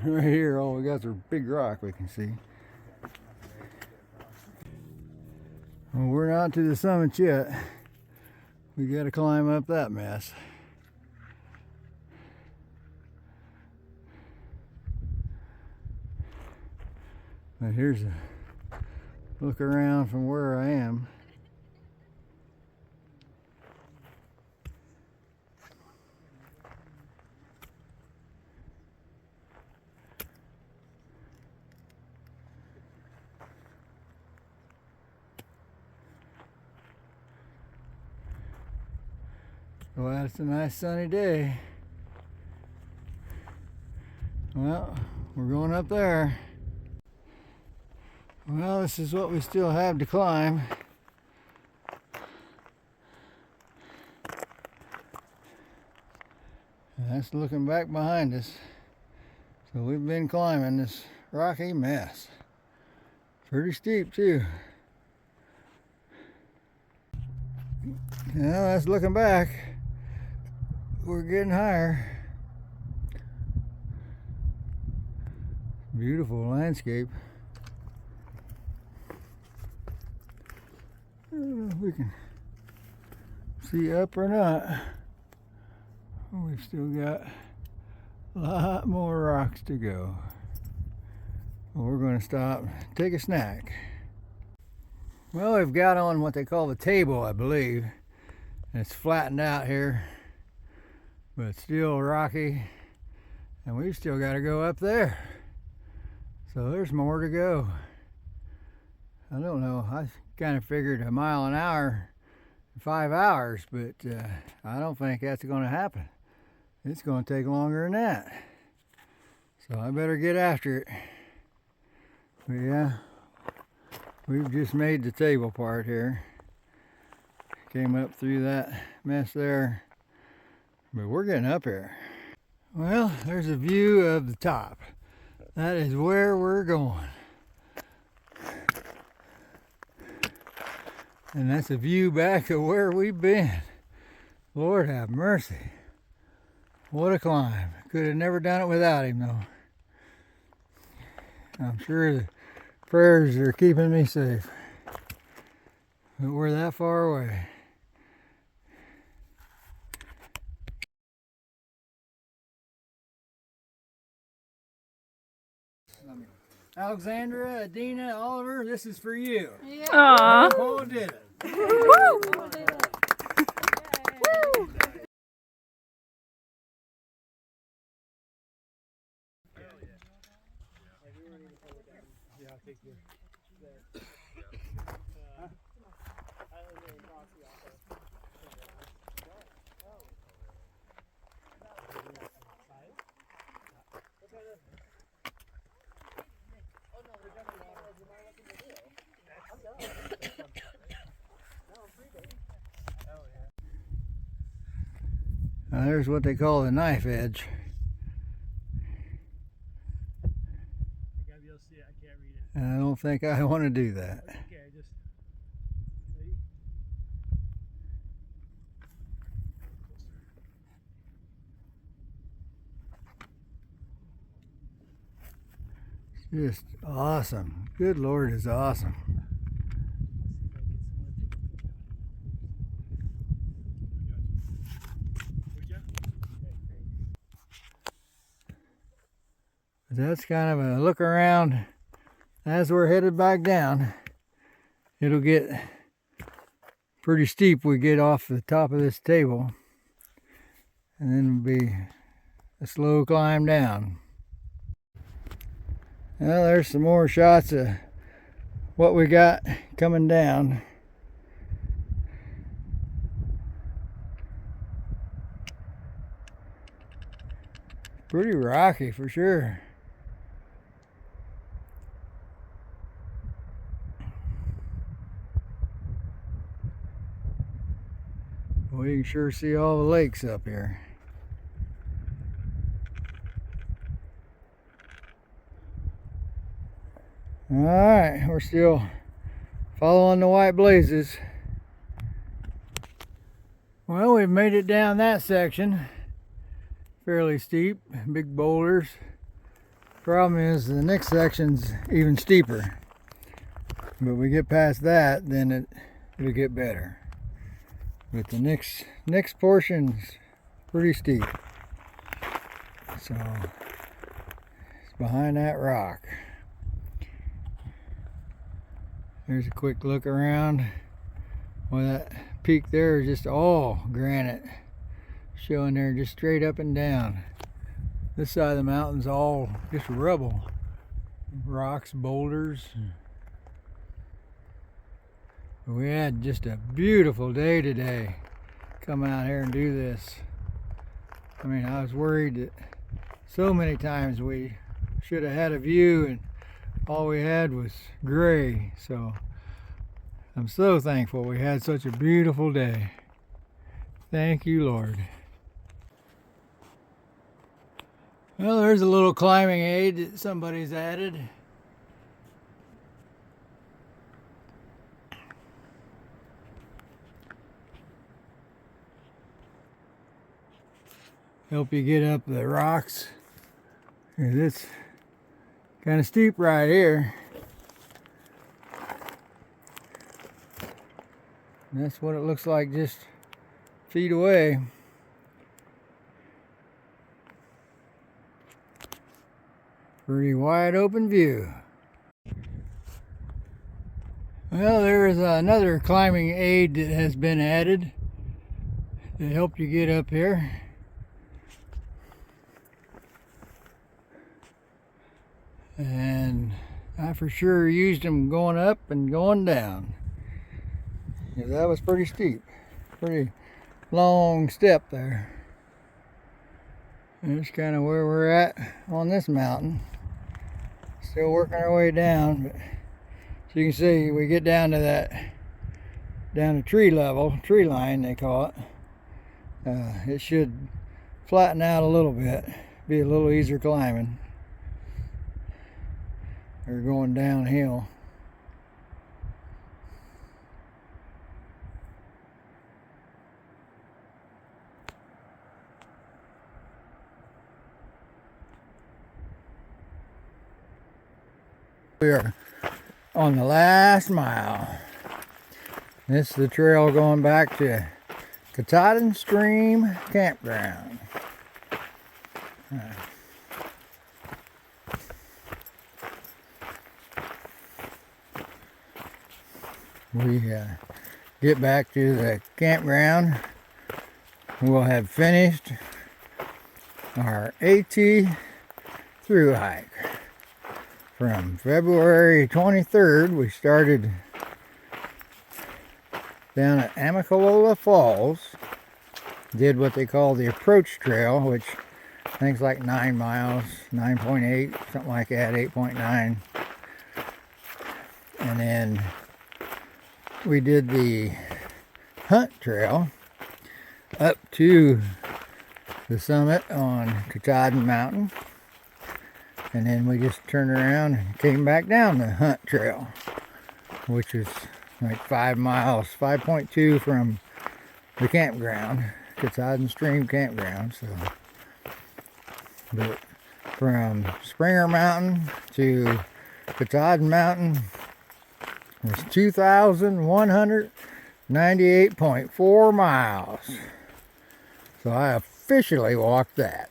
Speaker 1: Right here, all we got is a big rock we can see. Well, we're not to the summit yet. We got to climb up that mess. But here's a look around from where I am. Well, it's a nice sunny day. Well, we're going up there. Well, this is what we still have to climb. And that's looking back behind us. So we've been climbing this rocky mess. Pretty steep too. Now that's looking back. We're getting higher. Beautiful landscape. I don't know if we can see up or not. We've still got a lot more rocks to go. We're going to stop, take a snack. Well, we've got on what they call the table, I believe. It's flattened out here, but still rocky. And we've still got to go up there. So there's more to go. I don't know, I kind of figured a mile an hour, 5 hours, but I don't think that's going to happen. It's going to take longer than that. So I better get after it. But yeah, we've just made the table part here. Came up through that mess there, but we're getting up here. Well, there's a view of the top. That is where we're going. And that's a view back of where we've been. Lord have mercy. What a climb. Could have never done it without him though. I'm sure the prayers are keeping me safe. But we're that far away. Alexandra, Adina, Oliver, this is for you.
Speaker 5: Aww.
Speaker 1: Paul did it. Now there's what they call the knife edge.
Speaker 3: I gotta be able to see it. I can't read it.
Speaker 1: And I don't think I want to do that.
Speaker 3: Okay, just
Speaker 1: Just awesome. Good Lord, is awesome. That's kind of a look around as we're headed back down. It'll get pretty steep. We get off the top of this table, and then it'll be a slow climb down. Well, there's some more shots of what we got coming down. Pretty rocky for sure. Well, you can sure see all the lakes up here. Alright, we're still following the white blazes. Well, we've made it down that section. Fairly steep, big boulders. Problem is the next section's even steeper. But we get past that, then it'll get better. But the next portion's pretty steep. So it's behind that rock. There's a quick look around. Well, that peak there is just all granite, showing there just straight up and down. This side of the mountain's all just rubble, rocks, boulders. We had just a beautiful day today. Come out here and do this. I mean, I was worried that so many times we should have had a view and all we had was gray. So I'm so thankful we had such a beautiful day. Thank you, Lord. Well, there's a little climbing aid that somebody's added. Help you get up the rocks. It's kind of steep right here. And that's what it looks like just feet away. Pretty wide open view. Well, there is another climbing aid that has been added to help you get up here. And I for sure used them going up and going down. Yeah, that was pretty steep. Pretty long step there. And that's kind of where we're at on this mountain. Still working our way down, but as you can see, we get down to tree level, tree line they call it. It should flatten out a little bit, be a little easier climbing. We're going downhill. We are on the last mile. This is the trail going back to Katahdin Stream Campground. We get back to the campground. We'll have finished our AT through hike. From February 23rd, we started down at Amicalola Falls, did what they call the approach trail, which I think is like 9 miles, 9.8, something like that, 8.9. And then we did the hunt trail up to the summit on Katahdin Mountain. And then we just turned around and came back down the hunt trail, which is like 5 miles, 5.2 from the campground, Katahdin Stream Campground. So, but from Springer Mountain to Katahdin Mountain was 2,198.4 miles. So I officially walked that.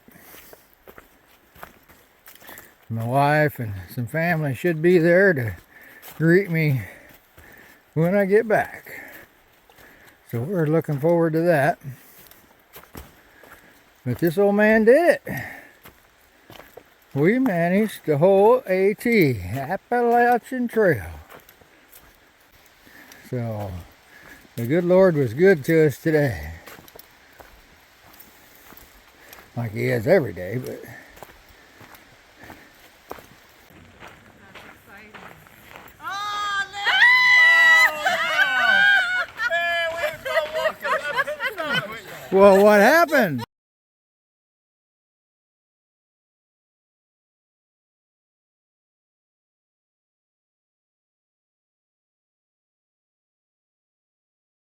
Speaker 1: My wife and some family should be there to greet me when I get back. So we're looking forward to that. But this old man did it. We managed the whole AT, Appalachian Trail. So the good Lord was good to us today. Like he is every day, but well, what happened?